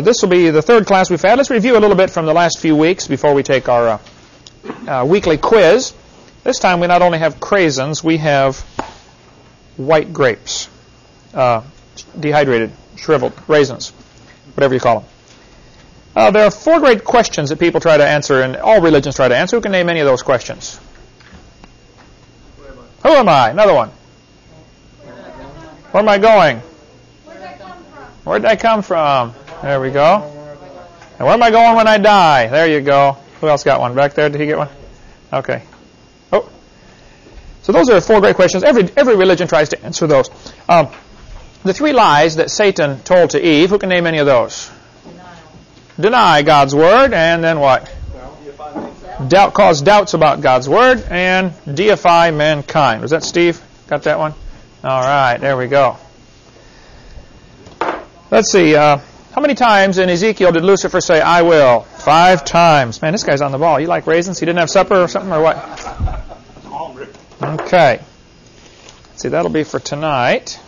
This will be the third class we've had. Let's review a little bit from the last few weeks before we take our weekly quiz. This time we not only have craisins, we have white grapes, dehydrated, shriveled raisins, whatever you call them. There are four great questions that people try to answer, and all religions try to answer. Who can name any of those questions? Who am I? Another one. Where am I going? Where did I come from? There we go. And where am I going when I die? There you go. Who else got one? Back there? Did he get one? Okay. Oh. So those are four great questions. Every religion tries to answer those. The three lies that Satan told to Eve, who can name any of those? Deny God's Word, and then what? Cause doubts about God's Word, and deify mankind. Was that Steve? Got that one? All right, there we go. Let's see. How many times in Ezekiel did Lucifer say, I will? 5 times. Man, this guy's on the ball. You like raisins? He didn't have supper or something, or what? Okay. Let's see, that'll be for tonight.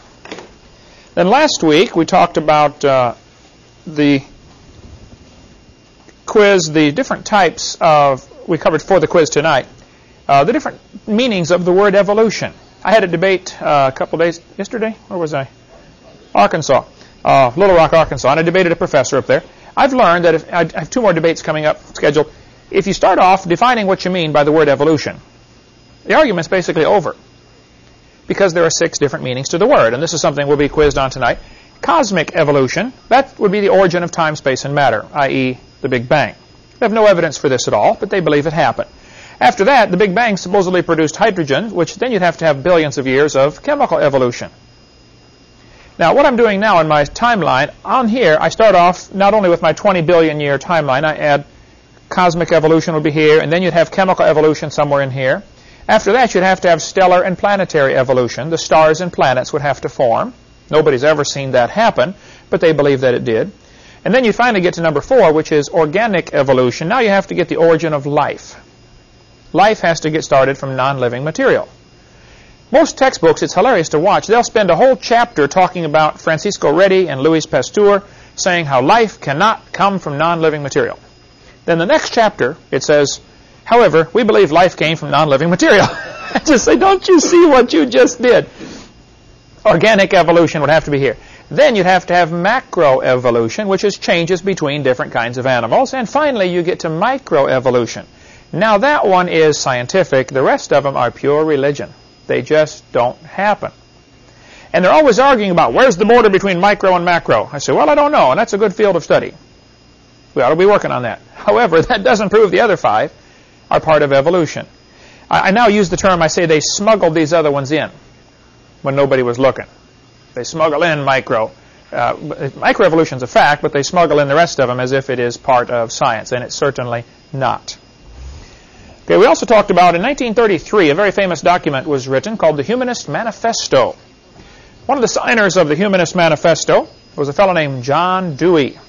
Then last week we talked about the quiz, the different types of, we covered for the quiz tonight, the different meanings of the word evolution. I had a debate a couple days, yesterday, where was I? Arkansas, Little Rock, Arkansas, and I debated a professor up there. I've learned that I have 2 more debates coming up scheduled. If you start off defining what you mean by the word evolution, the argument's basically over, because there are 6 different meanings to the word, and this is something we'll be quizzed on tonight. Cosmic evolution, that would be the origin of time, space, and matter, i.e., the Big Bang. They have no evidence for this at all, but they believe it happened. After that, the Big Bang supposedly produced hydrogen, which then you'd have to have billions of years of chemical evolution. Now, what I'm doing now in my timeline, on here, I start off not only with my 20 billion year timeline, I add cosmic evolution would be here, and then you'd have chemical evolution somewhere in here. After that, you'd have to have stellar and planetary evolution. The stars and planets would have to form. Nobody's ever seen that happen, but they believe that it did. And then you finally get to number 4, which is organic evolution. Now you have to get the origin of life. Life has to get started from non-living material. Most textbooks, it's hilarious to watch, they'll spend a whole chapter talking about Francisco Redi and Louis Pasteur, saying how life cannot come from non-living material. Then the next chapter, it says, however, we believe life came from non-living material. I just say, don't you see what you just did? Organic evolution would have to be here. Then you'd have to have macroevolution, which is changes between different kinds of animals. And finally, you get to microevolution. Now, that one is scientific. The rest of them are pure religion. They just don't happen. And they're always arguing about where's the border between micro and macro. I say, well, I don't know, and that's a good field of study. We ought to be working on that. However, that doesn't prove the other 5 are part of evolution. I now use the term, I say they smuggled these other ones in when nobody was looking. They smuggle in micro. Microevolution is a fact, but they smuggle in the rest of them as if it is part of science, and it's certainly not. Okay, we also talked about, in 1933, a very famous document was written called the Humanist Manifesto. One of the signers of the Humanist Manifesto was a fellow named John Dewey.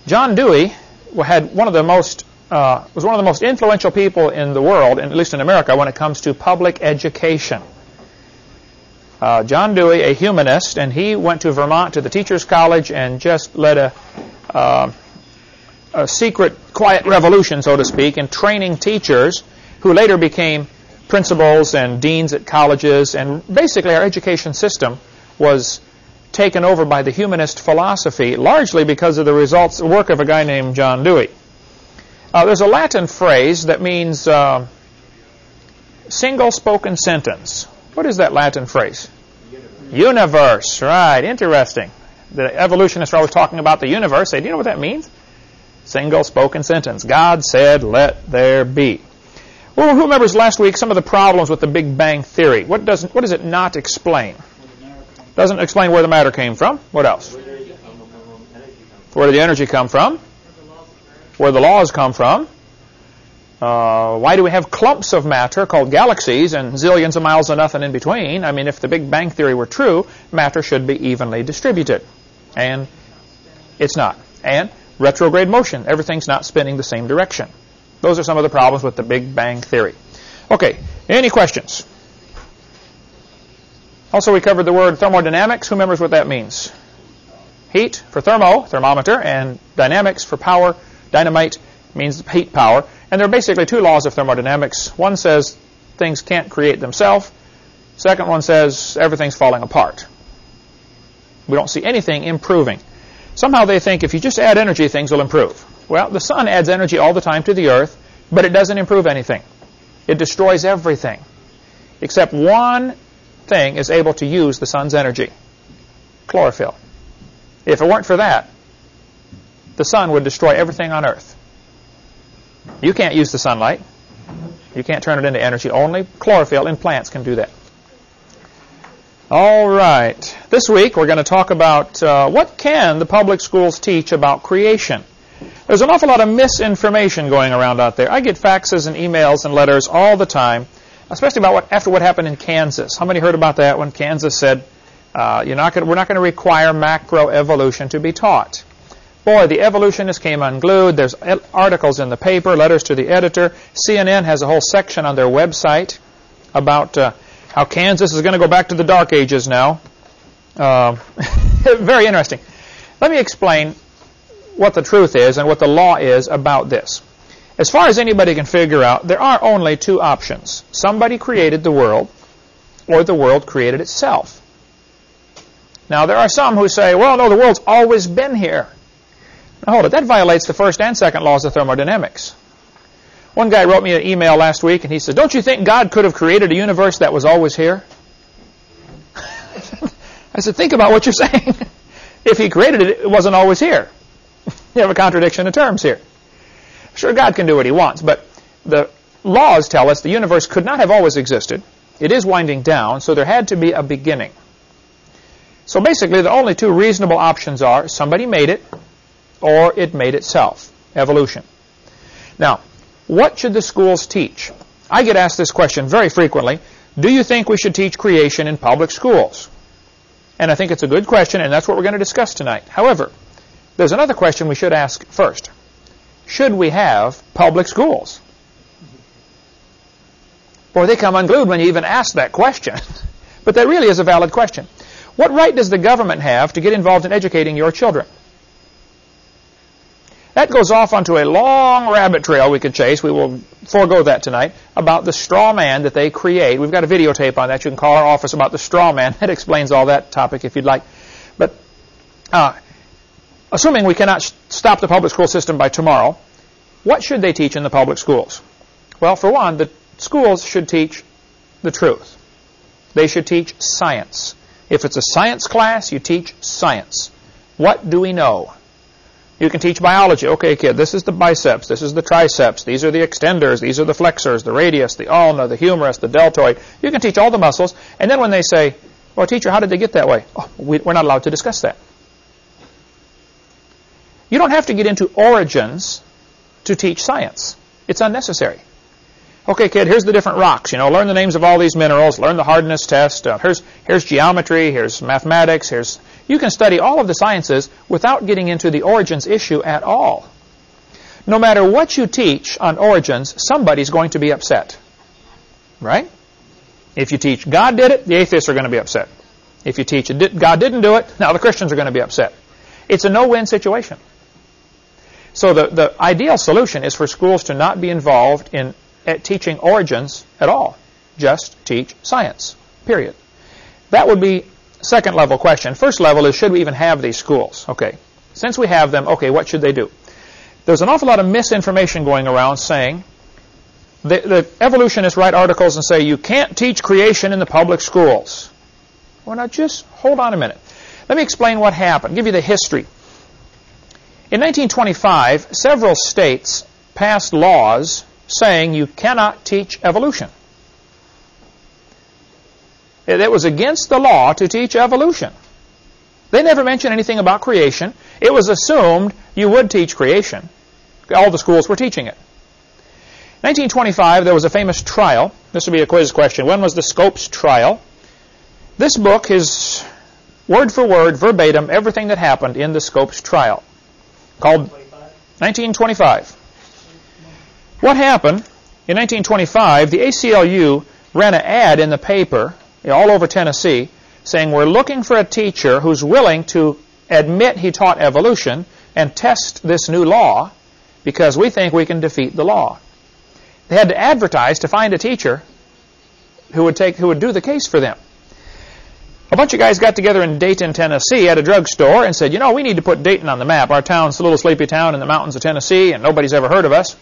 John Dewey was one of the most influential people in the world, at least in America, when it comes to public education. John Dewey, a humanist, and he went to Vermont to the Teachers College and just led a secret, quiet revolution, so to speak, in training teachers who later became principals and deans at colleges. And basically our education system was taken over by the humanist philosophy, largely because of the work of a guy named John Dewey. There's a Latin phrase that means single spoken sentence. What is that Latin phrase? Universe, right, interesting. The evolutionists are always talking about the universe. Say, do you know what that means? Single spoken sentence. God said, let there be. Well, who remembers last week some of the problems with the Big Bang Theory? What does it not explain? Doesn't explain where the matter came from. What else? Where did the energy come from? Where the laws come from? Why do we have clumps of matter called galaxies and zillions of miles of nothing in between? I mean, if the Big Bang Theory were true, matter should be evenly distributed. And it's not. And retrograde motion. Everything's not spinning the same direction. Those are some of the problems with the Big Bang Theory. Okay, any questions? Also, we covered the word thermodynamics. Who remembers what that means? Heat for thermometer, and dynamics for power. Dynamite means heat power. And there are basically two laws of thermodynamics. One says things can't create themselves. Second one says everything's falling apart. We don't see anything improving. Somehow they think if you just add energy, things will improve. Well, the sun adds energy all the time to the earth, but it doesn't improve anything. It destroys everything. Except one thing is able to use the sun's energy. Chlorophyll. If it weren't for that, the sun would destroy everything on earth. You can't use the sunlight. You can't turn it into energy. Only chlorophyll in plants can do that. All right. This week we're going to talk about what can the public schools teach about creation. There's an awful lot of misinformation going around out there. I get faxes and emails and letters all the time, especially about after what happened in Kansas. How many heard about that when Kansas said, we're not going to require macroevolution to be taught? Boy, the evolutionists came unglued. There's articles in the paper, letters to the editor. CNN has a whole section on their website about how Kansas is going to go back to the Dark Ages now. Very interesting. Let me explain what the truth is and what the law is about this. As far as anybody can figure out, there are only two options. Somebody created the world, or the world created itself. Now, there are some who say, well, no, the world's always been here. Now, hold it. That violates the first and second laws of thermodynamics. One guy wrote me an email last week, and he said, don't you think God could have created a universe that was always here? I said, think about what you're saying. If he created it, it wasn't always here. You have a contradiction of terms here. Sure, God can do what he wants, but the laws tell us the universe could not have always existed. It is winding down, so there had to be a beginning. So basically, the only two reasonable options are somebody made it, or it made itself. Evolution. Now, what should the schools teach? I get asked this question very frequently. Do you think we should teach creation in public schools? And I think it's a good question, and that's what we're going to discuss tonight. However, there's another question we should ask first. Should we have public schools? Boy, they come unglued when you even ask that question. But that really is a valid question. What right does the government have to get involved in educating your children? That goes off onto a long rabbit trail we could chase. We will forego that tonight, about the straw man that they create. We've got a videotape on that. You can call our office about the straw man. That explains all that topic if you'd like. But assuming we cannot stop the public school system by tomorrow, what should they teach in the public schools? Well, for one, the schools should teach the truth. They should teach science. If it's a science class, you teach science. What do we know? You can teach biology. Okay, kid, this is the biceps, this is the triceps, these are the extenders, these are the flexors, the radius, the ulna, the humerus, the deltoid. You can teach all the muscles. And then when they say, well, teacher, how did they get that way? Oh, we're not allowed to discuss that. You don't have to get into origins to teach science. It's unnecessary. Okay, kid, here's the different rocks. Learn the names of all these minerals. Learn the hardness test. Here's geometry. Here's mathematics. You can study all of the sciences without getting into the origins issue at all. No matter what you teach on origins, somebody's going to be upset. Right? If you teach God did it, the atheists are going to be upset. If you teach God didn't do it, now the Christians are going to be upset. It's a no-win situation. So the ideal solution is for schools to not be involved in teaching origins at all. Just teach science. Period. That would be second level question. First level is, should we even have these schools? Okay. Since we have them, okay, what should they do? There's an awful lot of misinformation going around saying, the evolutionists write articles and say, you can't teach creation in the public schools. Well, now just hold on a minute. Let me explain what happened. Give you the history. In 1925, several states passed laws saying you cannot teach evolution. It was against the law to teach evolution. They never mentioned anything about creation. It was assumed you would teach creation. All the schools were teaching it. 1925, there was a famous trial. This will be a quiz question. When was the Scopes trial? This book is word for word, verbatim, everything that happened in the Scopes trial. Called 1925. What happened in 1925, the ACLU ran an ad in the paper all over Tennessee saying, we're looking for a teacher who's willing to admit he taught evolution and test this new law because we think we can defeat the law. They had to advertise to find a teacher who would do the case for them. A bunch of guys got together in Dayton, Tennessee at a drugstore and said, you know, we need to put Dayton on the map. Our town's a little sleepy town in the mountains of Tennessee, and nobody's ever heard of us.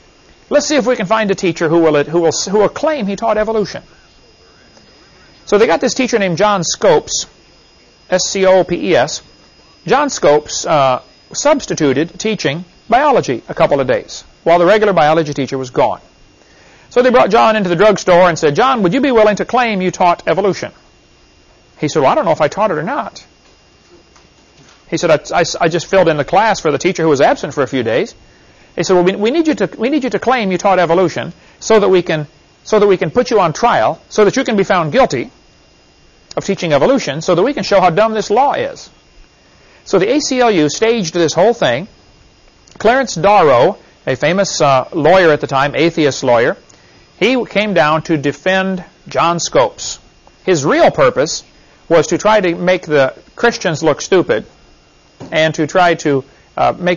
Let's see if we can find a teacher who will claim he taught evolution. So they got this teacher named John Scopes, S-C-O-P-E-S. John Scopes substituted teaching biology a couple of days while the regular biology teacher was gone. So they brought John into the drugstore and said, John, would you be willing to claim you taught evolution? He said, well, I don't know if I taught it or not. He said, I just filled in the class for the teacher who was absent for a few days. He said, well, we need you to claim you taught evolution so that we can put you on trial, so that you can be found guilty of teaching evolution, so that we can show how dumb this law is. So the ACLU staged this whole thing. Clarence Darrow, a famous lawyer at the time, atheist lawyer, he came down to defend John Scopes. His real purpose was to try to make the Christians look stupid and to try to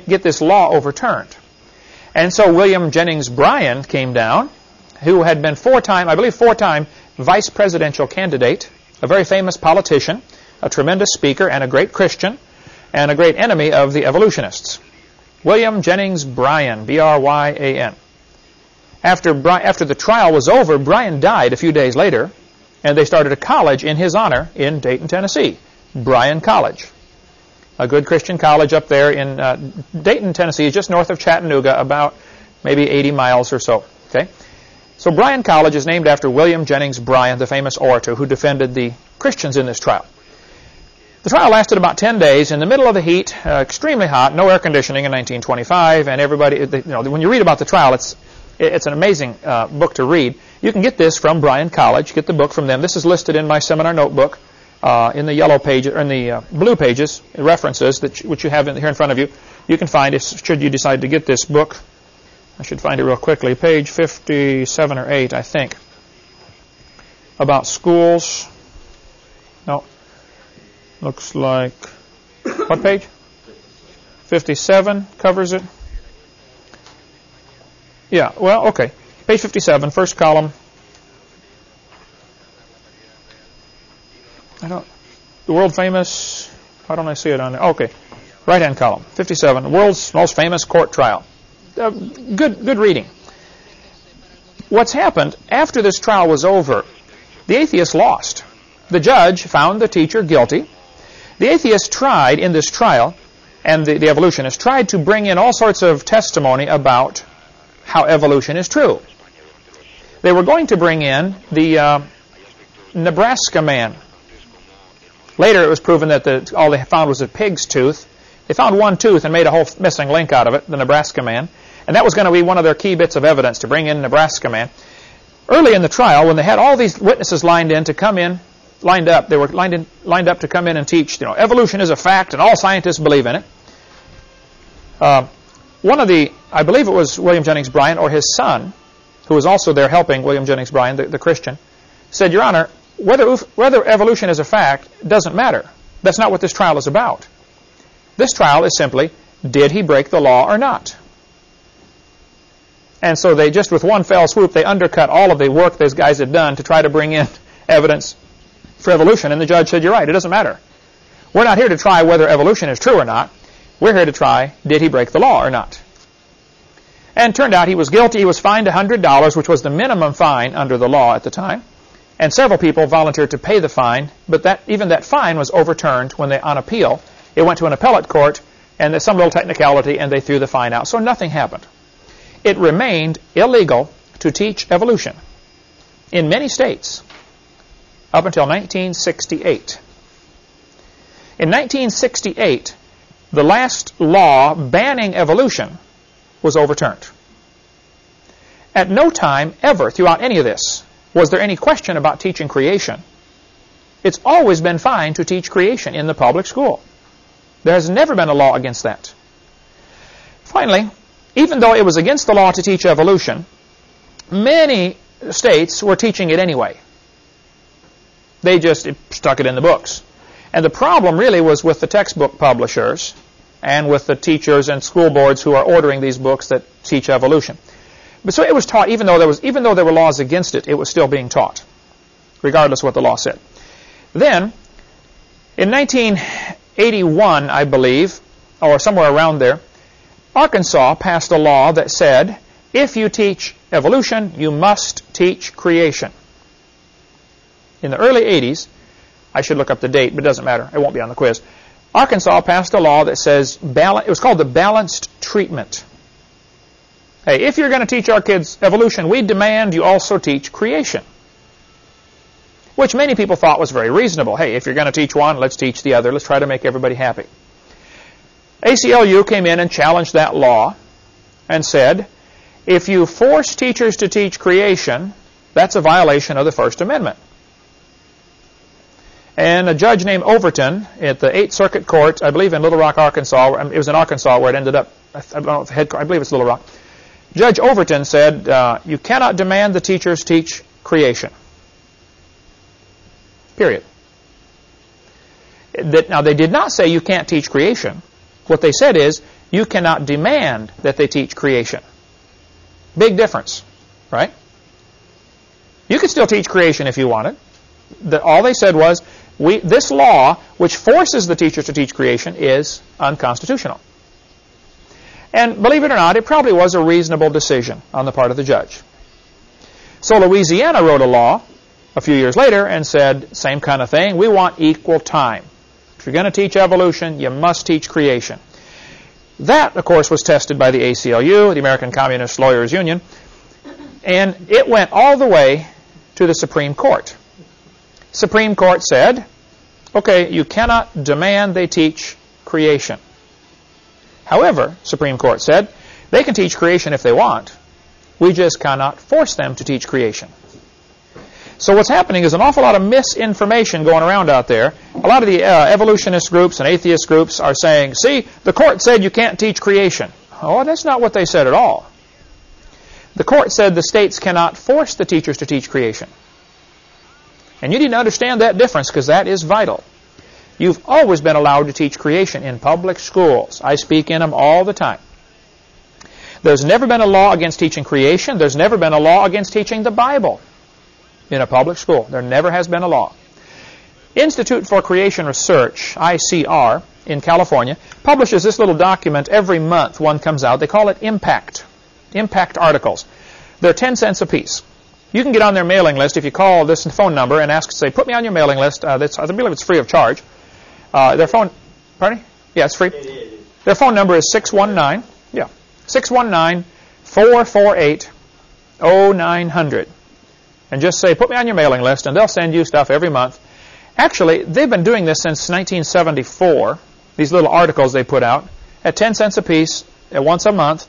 get this law overturned. And so William Jennings Bryan came down, who had been four-time vice presidential candidate, a very famous politician, a tremendous speaker, and a great Christian, and a great enemy of the evolutionists. William Jennings Bryan, B-R-Y-A-N. After the trial was over, Bryan died a few days later, and they started a college in his honor in Dayton, Tennessee, Bryan College. A good Christian college up there in Dayton, Tennessee, just north of Chattanooga, about maybe 80 miles or so. Okay, so Bryan College is named after William Jennings Bryan, the famous orator who defended the Christians in this trial. The trial lasted about 10 days in the middle of the heat, extremely hot, no air conditioning in 1925, and everybody, when you read about the trial, it's an amazing book to read. You can get this from Bryan College. Get the book from them. This is listed in my seminar notebook in the yellow page or in the blue pages, references which you have here in front of you. You can find should you decide to get this book. I should find it real quickly. Page 57 or 8, I think. About schools. No. Looks like what page? 57 covers it. Yeah, well, okay. Page 57, first column. The world famous, why don't I see it on there? Okay, right-hand column, 57, the world's most famous court trial. Good reading. What's happened, after this trial was over, the atheists lost. The judge found the teacher guilty. The atheists tried in this trial, and the evolutionists tried to bring in all sorts of testimony about how evolution is true. They were going to bring in the Nebraska man. Later it was proven that all they found was a pig's tooth. They found one tooth and made a whole missing link out of it, the Nebraska man. And that was going to be one of their key bits of evidence to bring in Nebraska man. Early in the trial, when they had all these witnesses lined up, they were lined up to come in and teach, evolution is a fact and all scientists believe in it. I believe it was William Jennings Bryan or his son, who was also there helping William Jennings Bryan, the Christian, said, Your Honor, whether evolution is a fact doesn't matter. That's not what this trial is about. This trial is simply, did he break the law or not? And so they just, with one fell swoop, they undercut all of the work those guys had done to try to bring in evidence for evolution. And the judge said, you're right, it doesn't matter. We're not here to try whether evolution is true or not. We're here to try, did he break the law or not? And it turned out he was guilty. He was fined $100, which was the minimum fine under the law at the time. And several people volunteered to pay the fine, but even that fine was overturned on appeal. It went to an appellate court, and there's some little technicality, and they threw the fine out. So nothing happened. It remained illegal to teach evolution in many states up until 1968. In 1968, the last law banning evolution was overturned. At no time ever throughout any of this was there any question about teaching creation. It's always been fine to teach creation in the public school. There has never been a law against that. Finally, even though it was against the law to teach evolution, many states were teaching it anyway. They just stuck it in the books. And the problem really was with the textbook publishers and with the teachers and school boards who are ordering these books that teach evolution. But so it was taught, even though there were laws against it, it was still being taught, regardless of what the law said. Then, in 1981, I believe, or somewhere around there, Arkansas passed a law that said, if you teach evolution, you must teach creation. In the early 80s, I should look up the date, but it doesn't matter. It won't be on the quiz. Arkansas passed a law that says, it was called the balanced treatment. Hey, if you're going to teach our kids evolution, we demand you also teach creation. Which many people thought was very reasonable. Hey, if you're going to teach one, let's teach the other. Let's try to make everybody happy. ACLU came in and challenged that law and said, if you force teachers to teach creation, that's a violation of the First Amendment. And a judge named Overton at the 8th Circuit Court, I believe in Little Rock, Arkansas, it was in Arkansas where it ended up, I believe it's Little Rock. Judge Overton said, you cannot demand the teachers teach creation. Period. Now, they did not say you can't teach creation. What they said is, you cannot demand that they teach creation. Big difference, right? You could still teach creation if you wanted. All they said was, this law, which forces the teachers to teach creation, is unconstitutional. And believe it or not, it probably was a reasonable decision on the part of the judge. So Louisiana wrote a law a few years later and said, same kind of thing, we want equal time. If you're going to teach evolution, you must teach creation. That, of course, was tested by the ACLU, the American Communist Lawyers Union, and it went all the way to the Supreme Court. Supreme Court said, okay, you cannot demand they teach creation. However, Supreme Court said, they can teach creation if they want. We just cannot force them to teach creation. So what's happening is an awful lot of misinformation going around out there. A lot of the evolutionist groups and atheist groups are saying, see, the court said you can't teach creation. Oh, that's not what they said at all. The court said the states cannot force the teachers to teach creation. And you need to understand that difference because that is vital. You've always been allowed to teach creation in public schools. I speak in them all the time. There's never been a law against teaching creation. There's never been a law against teaching the Bible in a public school. There never has been a law. Institute for Creation Research, ICR, in California, publishes this little document every month. One comes out. They call it Impact articles. They're 10 cents a piece. You can get on their mailing list if you call this phone number and ask, say, put me on your mailing list. I believe it's free of charge. Their phone, pardon? Yeah, it's free. Their phone number is 619-448-0900. And just say, put me on your mailing list, and they'll send you stuff every month. Actually, they've been doing this since 1974, these little articles they put out, at 10 cents a piece, once a month.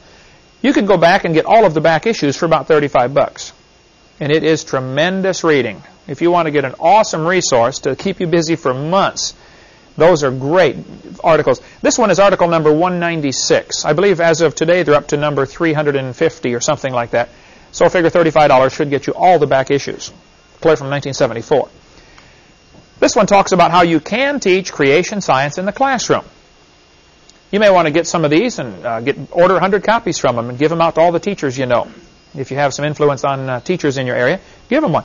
You can go back and get all of the back issues for about $35. And it is tremendous reading. If you want to get an awesome resource to keep you busy for months, those are great articles. This one is article number 196. I believe as of today they're up to number 350 or something like that. So I figure $35 should get you all the back issues, clear from 1974. This one talks about how you can teach creation science in the classroom. You may want to get some of these and order 100 copies from them and give them out to all the teachers you know. If you have some influence on teachers in your area, give them one.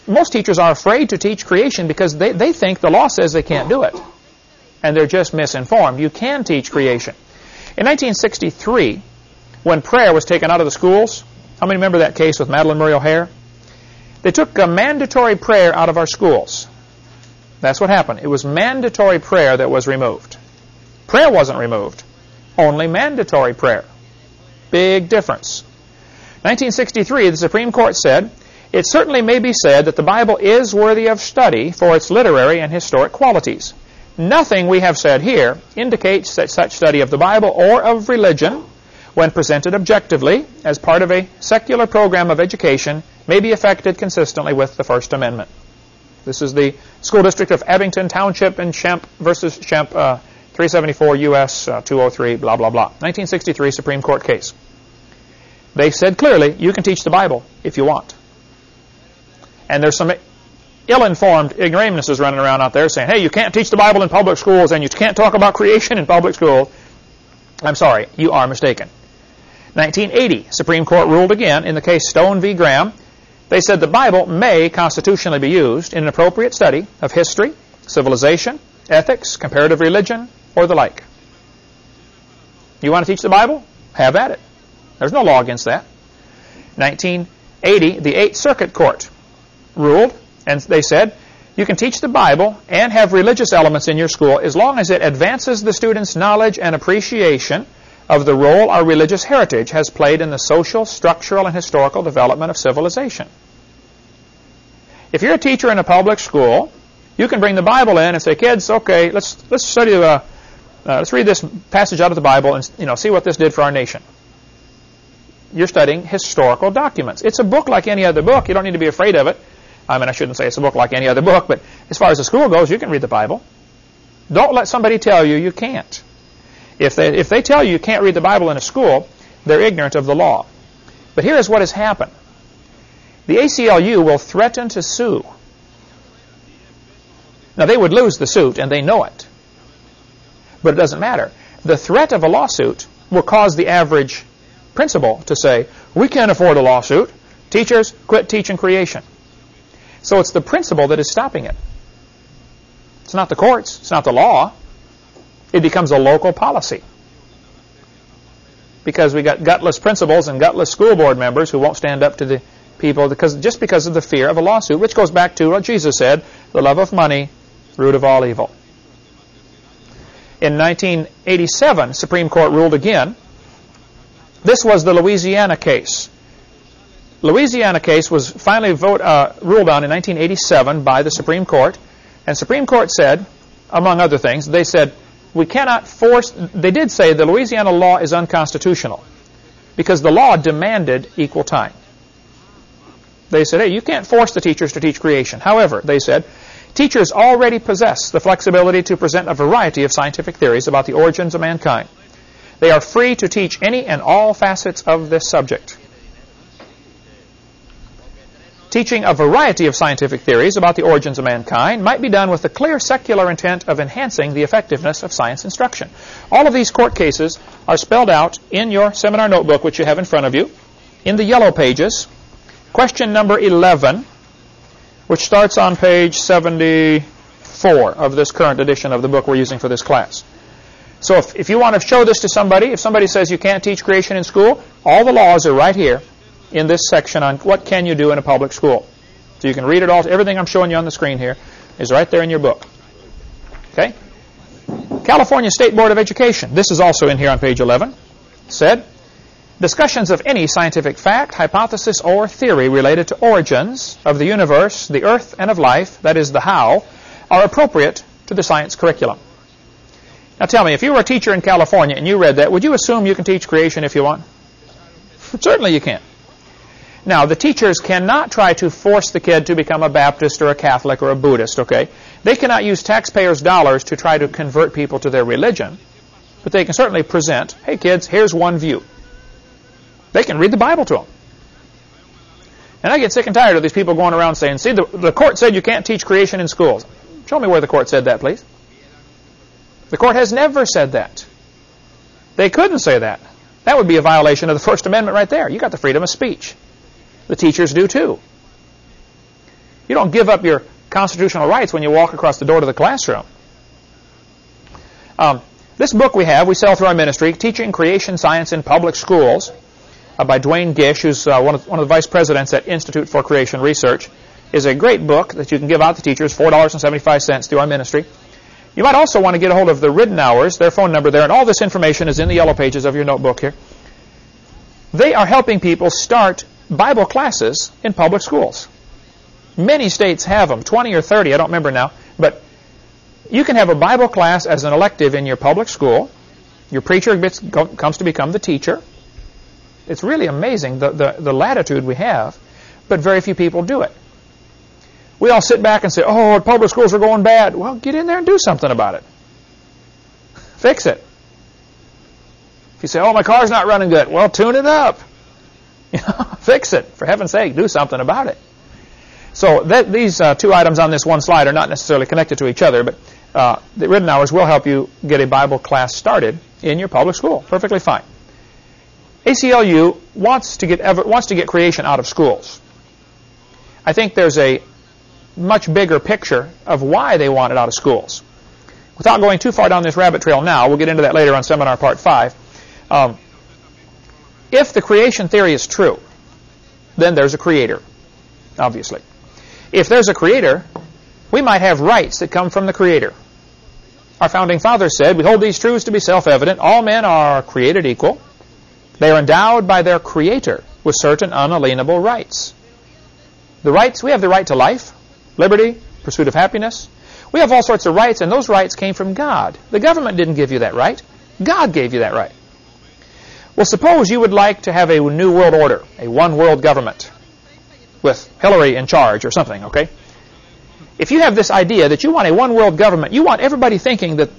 Most teachers are afraid to teach creation because they think the law says they can't do it. And they're just misinformed. You can teach creation. In 1963, when prayer was taken out of the schools, how many remember that case with Madalyn Murray O'Hair? They took a mandatory prayer out of our schools. That's what happened. It was mandatory prayer that was removed. Prayer wasn't removed. Only mandatory prayer. Big difference. 1963, the Supreme Court said, it certainly may be said that the Bible is worthy of study for its literary and historic qualities. Nothing we have said here indicates that such study of the Bible or of religion, when presented objectively as part of a secular program of education, may be effected consistently with the First Amendment. This is the School District of Abington Township and Shemp versus Shemp, 374 U.S. 203, blah, blah, blah. 1963 Supreme Court case. They said clearly, you can teach the Bible if you want. And there's some ill-informed ignoramuses running around out there saying, hey, you can't teach the Bible in public schools and you can't talk about creation in public schools, I'm sorry, you are mistaken. 1980, Supreme Court ruled again in the case Stone v. Graham. They said the Bible may constitutionally be used in an appropriate study of history, civilization, ethics, comparative religion, or the like. You want to teach the Bible? Have at it. There's no law against that. 1980, the Eighth Circuit Court ruled, and they said, you can teach the Bible and have religious elements in your school as long as it advances the student's knowledge and appreciation of the role our religious heritage has played in the social, structural, and historical development of civilization. If you're a teacher in a public school, you can bring the Bible in and say, kids, okay, let's study let's read this passage out of the Bible and see what this did for our nation. You're studying historical documents. It's a book like any other book. You don't need to be afraid of it. I mean, I shouldn't say it's a book like any other book, but as far as the school goes, you can read the Bible. Don't let somebody tell you you can't. If they tell you you can't read the Bible in a school, they're ignorant of the law. But here is what has happened. The ACLU will threaten to sue. Now, they would lose the suit, and they know it. But it doesn't matter. The threat of a lawsuit will cause the average principal to say, we can't afford a lawsuit. Teachers, quit teaching creation. So it's the principle that is stopping it. It's not the courts. It's not the law. It becomes a local policy. Because we got gutless principals and gutless school board members who won't stand up to the people just because of the fear of a lawsuit, which goes back to what Jesus said, the love of money, root of all evil. In 1987, Supreme Court ruled again. This was the Louisiana case. Louisiana case was finally ruled on in 1987 by the Supreme Court. And Supreme Court said, among other things, they said, we cannot force, they did say the Louisiana law is unconstitutional because the law demanded equal time. They said, hey, you can't force the teachers to teach creation. However, they said, teachers already possess the flexibility to present a variety of scientific theories about the origins of mankind. They are free to teach any and all facets of this subject. Teaching a variety of scientific theories about the origins of mankind might be done with the clear secular intent of enhancing the effectiveness of science instruction. All of these court cases are spelled out in your seminar notebook, which you have in front of you, in the yellow pages. Question number 11, which starts on page 74 of this current edition of the book we're using for this class. So if you want to show this to somebody, if somebody says you can't teach creation in school, all the laws are right here in this section on what can you do in a public school. So you can read it all. Everything I'm showing you on the screen here is right there in your book. Okay? California State Board of Education, this is also in here on page 11, said, discussions of any scientific fact, hypothesis, or theory related to origins of the universe, the earth, and of life, that is the how, are appropriate to the science curriculum. Now tell me, if you were a teacher in California and you read that, would you assume you can teach creation if you want? Certainly you can. Now, the teachers cannot try to force the kid to become a Baptist or a Catholic or a Buddhist, okay? They cannot use taxpayers' dollars to try to convert people to their religion, but they can certainly present, hey kids, here's one view. They can read the Bible to them. And I get sick and tired of these people going around saying, see, the court said you can't teach creation in schools. Show me where the court said that, please. The court has never said that. They couldn't say that. That would be a violation of the First Amendment right there. You got the freedom of speech. The teachers do too. You don't give up your constitutional rights when you walk across the door to the classroom. This book we sell through our ministry, Teaching Creation Science in Public Schools, by Dwayne Gish, who's one of the vice presidents at Institute for Creation Research, is a great book that you can give out to teachers, $4.75 through our ministry. You might also want to get a hold of the Ridenours, their phone number there, and all this information is in the yellow pages of your notebook here. They are helping people start Bible classes in public schools. Many states have them, 20 or 30, I don't remember now, but you can have a Bible class as an elective in your public school. Your preacher comes to become the teacher. It's really amazing the latitude we have, but very few people do it. We all sit back and say, oh, public schools are going bad. Well, get in there and do something about it. Fix it. If you say, oh, my car's not running good, well, tune it up. Fix it. For heaven's sake, do something about it. So these two items on this one slide are not necessarily connected to each other, but the written hours will help you get a Bible class started in your public school. Perfectly fine. ACLU wants to get creation out of schools. I think there's a much bigger picture of why they want it out of schools. Without going too far down this rabbit trail now, we'll get into that later on Seminar Part 5. If the creation theory is true, then there's a creator, obviously. If there's a creator, we might have rights that come from the creator. Our founding fathers said, we hold these truths to be self-evident. All men are created equal. They are endowed by their creator with certain unalienable rights. The rights, we have the right to life, liberty, pursuit of happiness. We have all sorts of rights, and those rights came from God. The government didn't give you that right. God gave you that right. Well, suppose you would like to have a new world order, a one-world government with Hillary in charge or something, okay? If you have this idea that you want a one-world government, you want everybody thinking that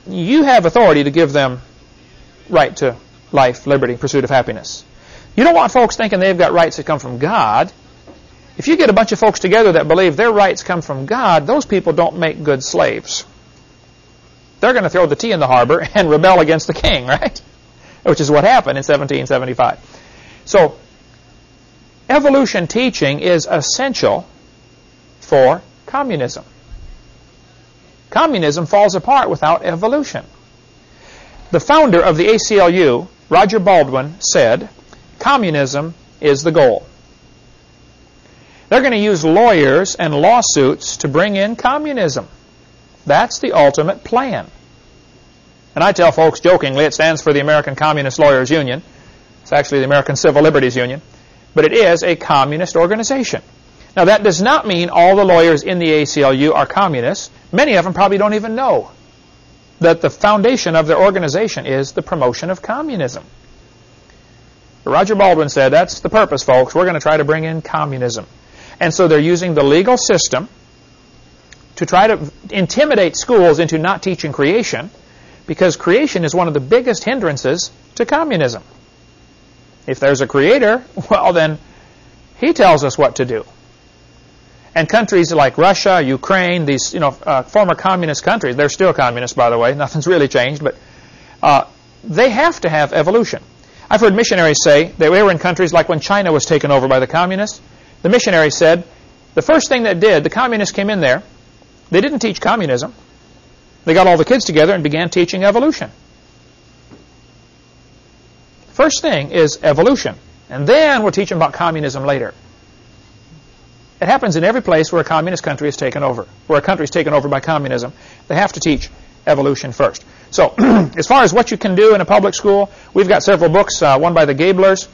you have authority to give them right to life, liberty, pursuit of happiness. You don't want folks thinking they've got rights that come from God. If you get a bunch of folks together that believe their rights come from God, those people don't make good slaves. They're going to throw the tea in the harbor and rebel against the king, right? Which is what happened in 1775. So, evolution teaching is essential for communism. Communism falls apart without evolution. The founder of the ACLU, Roger Baldwin, said, communism is the goal. They're going to use lawyers and lawsuits to bring in communism. That's the ultimate plan. And I tell folks jokingly, it stands for the American Communist Lawyers Union. It's actually the American Civil Liberties Union. But it is a communist organization. Now, that does not mean all the lawyers in the ACLU are communists. Many of them probably don't even know that the foundation of their organization is the promotion of communism. But Roger Baldwin said, that's the purpose, folks. We're going to try to bring in communism. And so they're using the legal system to try to intimidate schools into not teaching creation, because creation is one of the biggest hindrances to communism. If there's a creator, well then, he tells us what to do. And countries like Russia, Ukraine, these former communist countries, they're still communist, by the way, nothing's really changed, but they have to have evolution. I've heard missionaries say, they were in countries like when China was taken over by the communists. The missionaries said, the first thing that did, the communists came in there, they didn't teach communism. They got all the kids together and began teaching evolution. First thing is evolution, and then we'll teach them about communism later. It happens in every place where a communist country is taken over, where a country is taken over by communism. They have to teach evolution first. So, as far as what you can do in a public school, we've got several books, one by the Gablers,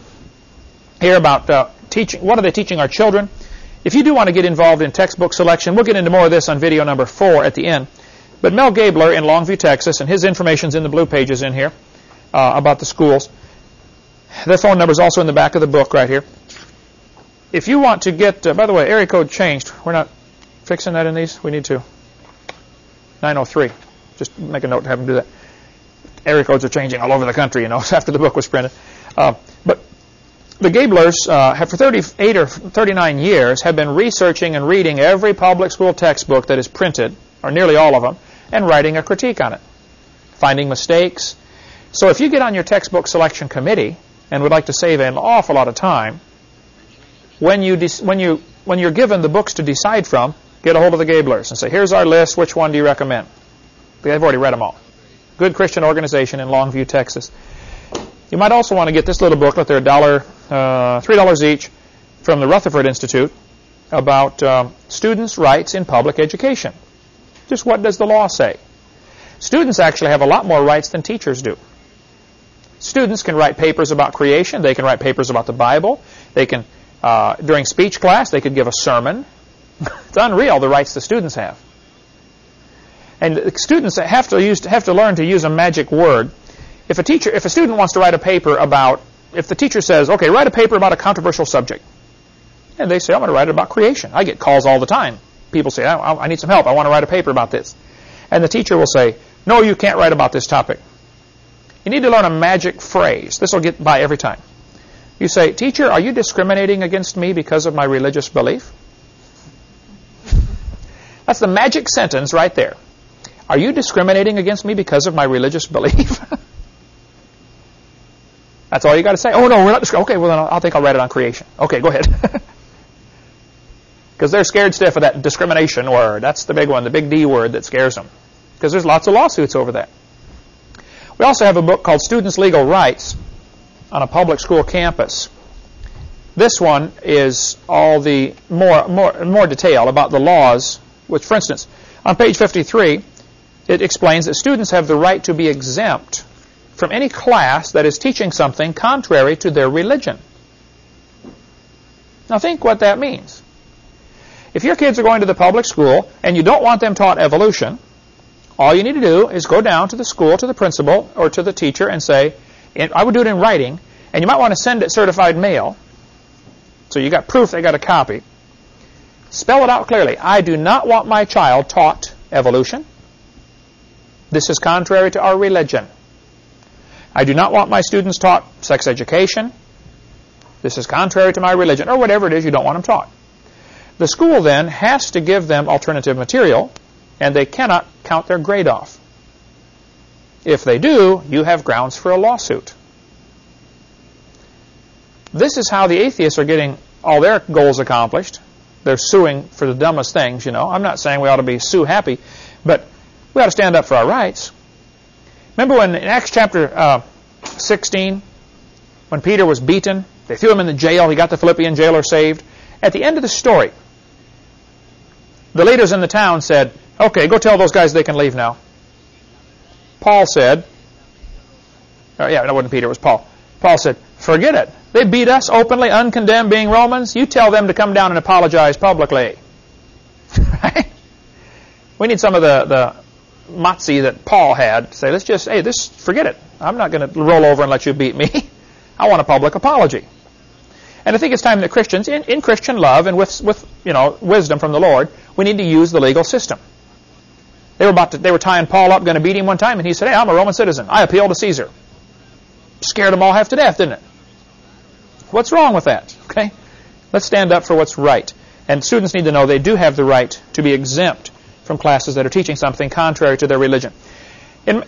here about teaching. What are they teaching our children? If you do want to get involved in textbook selection, we'll get into more of this on video number 4 at the end. But Mel Gabler in Longview, Texas, and his information's in the blue pages in here about the schools. Their phone number is also in the back of the book right here. If you want to get, by the way, area code changed. We're not fixing that in these. We need to. 903. Just make a note to have them do that. Area codes are changing all over the country, after the book was printed. But the Gablers, have for 38 or 39 years, have been researching and reading every public school textbook that is printed, or nearly all of them, and writing a critique on it, finding mistakes. So if you get on your textbook selection committee and would like to save an awful lot of time, when you're given the books to decide from, get a hold of the Gablers and say, here's our list, which one do you recommend? They've already read them all. Good Christian organization in Longview, Texas. You might also want to get this little booklet. They're $3 each from the Rutherford Institute about students' rights in public education. Just what does the law say? Students actually have a lot more rights than teachers do. Students can write papers about creation. They can write papers about the Bible. They can, during speech class, they could give a sermon. It's unreal the rights the students have. And the students have to learn to use a magic word. If a student wants to write a paper about, if the teacher says, okay, write a paper about a controversial subject, and they say, I'm going to write it about creation. I get calls all the time. People say, I need some help. I want to write a paper about this. And the teacher will say, no, you can't write about this topic. You need to learn a magic phrase. This will get by every time. You say, teacher, are you discriminating against me because of my religious belief? That's the magic sentence right there. Are you discriminating against me because of my religious belief? That's all you got to say. Oh, no, we're not discriminating. Okay, well, then I think I'll write it on creation. Okay, go ahead. Because they're scared stiff of that discrimination word. That's the big one, the big D word that scares them. Because there's lots of lawsuits over that. We also have a book called Students' Legal Rights on a public school campus. This one is all the more detail about the laws, which, for instance, on page 53, it explains that students have the right to be exempt from any class that is teaching something contrary to their religion. Now think what that means. If your kids are going to the public school and you don't want them taught evolution, all you need to do is go down to the school, to the principal, or to the teacher and say, I would do it in writing, and you might want to send it certified mail, so you got proof they got a copy. Spell it out clearly. I do not want my child taught evolution. This is contrary to our religion. I do not want my students taught sex education. This is contrary to my religion, or whatever it is you don't want them taught. The school then has to give them alternative material, and they cannot count their grade off. If they do, you have grounds for a lawsuit. This is how the atheists are getting all their goals accomplished. They're suing for the dumbest things, you know. I'm not saying we ought to be sue happy, but we ought to stand up for our rights. Remember when in Acts chapter 16, when Peter was beaten, they threw him in the jail, he got the Philippian jailer saved. At the end of the story, the leaders in the town said, okay, go tell those guys they can leave now. Paul said, it wasn't Peter, it was Paul. Paul said, forget it. They beat us openly, uncondemned, being Romans. You tell them to come down and apologize publicly. Right? We need some of the motsy that Paul had to say, let's just, forget it. I'm not going to roll over and let you beat me. I want a public apology. And I think it's time that Christians, in Christian love and with wisdom from the Lord, we need to use the legal system. They were tying Paul up, going to beat him one time, and he said, hey, I'm a Roman citizen. I appeal to Caesar. Scared them all half to death, didn't it? What's wrong with that? Okay? Let's stand up for what's right. And students need to know they do have the right to be exempt from classes that are teaching something contrary to their religion. In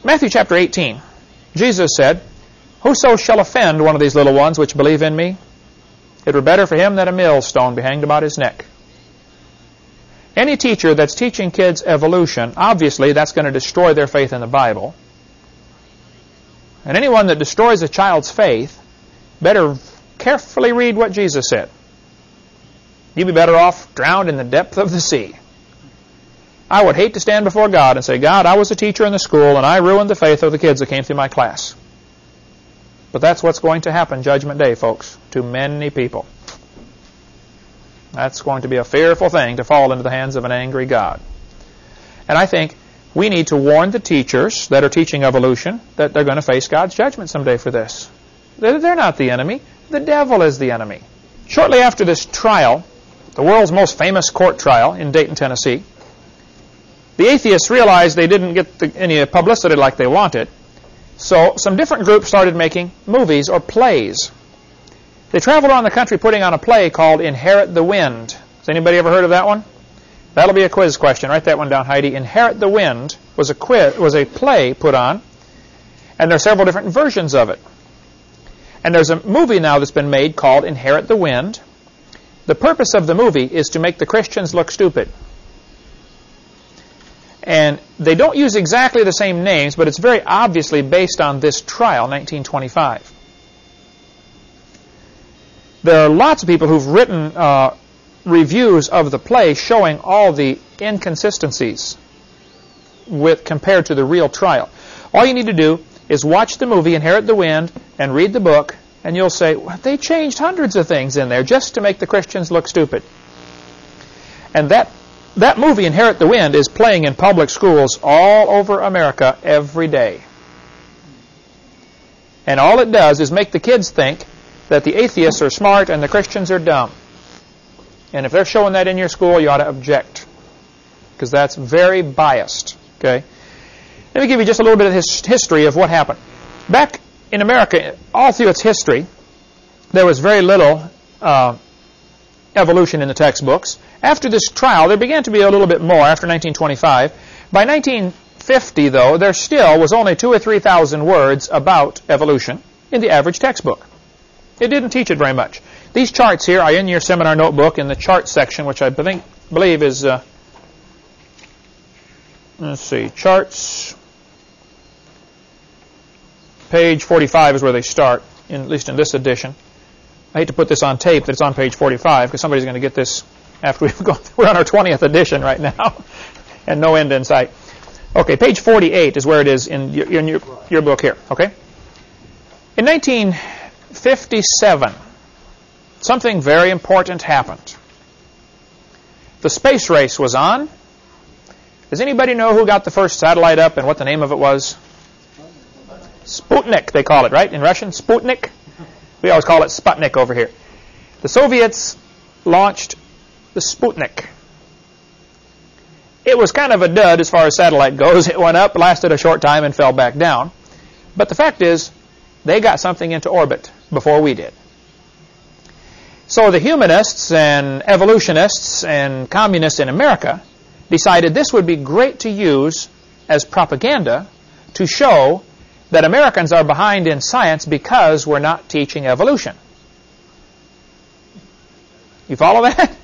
Matthew chapter 18, Jesus said, whoso shall offend one of these little ones which believe in me, it were better for him that a millstone be hanged about his neck. Any teacher that's teaching kids evolution, obviously that's going to destroy their faith in the Bible. And anyone that destroys a child's faith better carefully read what Jesus said. You'd be better off drowned in the depth of the sea. I would hate to stand before God and say, God, I was a teacher in the school and I ruined the faith of the kids that came through my class. But that's what's going to happen Judgment Day, folks, to many people. That's going to be a fearful thing to fall into the hands of an angry God. And I think we need to warn the teachers that are teaching evolution that they're going to face God's judgment someday for this. They're not the enemy. The devil is the enemy. Shortly after this trial, the world's most famous court trial in Dayton, Tennessee, the atheists realized they didn't get any publicity like they wanted. So some different groups started making movies or plays. They traveled around the country putting on a play called Inherit the Wind. Has anybody ever heard of that one? That'll be a quiz question. Write that one down, Heidi. Inherit the Wind was a play put on, and there are several different versions of it. And there's a movie now that's been made called Inherit the Wind. The purpose of the movie is to make the Christians look stupid. And they don't use exactly the same names, but it's very obviously based on this trial, 1925. There are lots of people who've written reviews of the play showing all the inconsistencies compared to the real trial. All you need to do is watch the movie, Inherit the Wind, and read the book, and you'll say, well, they changed hundreds of things in there just to make the Christians look stupid. And that movie, Inherit the Wind, is playing in public schools all over America every day. And all it does is make the kids think that the atheists are smart and the Christians are dumb. And if they're showing that in your school, you ought to object, because that's very biased. Okay? Let me give you just a little bit of history of what happened. Back in America, all through its history, there was very little evolution in the textbooks. After this trial, there began to be a little bit more after 1925. By 1950, though, there still was only 2,000 or 3,000 words about evolution in the average textbook. It didn't teach it very much. These charts here are in your seminar notebook in the chart section, which I believe is, let's see, charts. Page 45 is where they start, at least in this edition. I hate to put this on tape that it's on page 45 because somebody's going to get this after we've gone. We're on our 20th edition right now and no end in sight. Okay, page 48 is where it is in your book here. Okay. In 1957, something very important happened. The space race was on. Does anybody know who got the first satellite up and what the name of it was? Sputnik, they call it, right? In Russian, Sputnik. We always call it Sputnik over here. The Soviets launched the Sputnik. It was kind of a dud as far as satellite goes. It went up, lasted a short time, and fell back down. But the fact is, they got something into orbit before we did. So the humanists and evolutionists and communists in America decided this would be great to use as propaganda to show that Americans are behind in science because we're not teaching evolution. You follow that?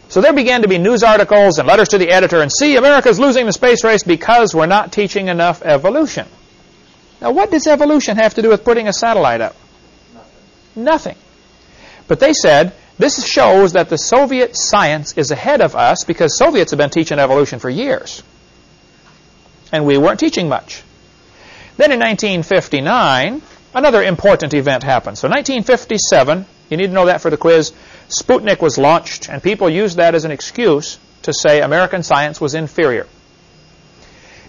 So there began to be news articles and letters to the editor, and see, America's losing the space race because we're not teaching enough evolution. Now, what does evolution have to do with putting a satellite up? Nothing. But they said, this shows that the Soviet science is ahead of us because Soviets have been teaching evolution for years. And we weren't teaching much. Then in 1959, another important event happened. So 1957, you need to know that for the quiz, Sputnik was launched, and people used that as an excuse to say American science was inferior.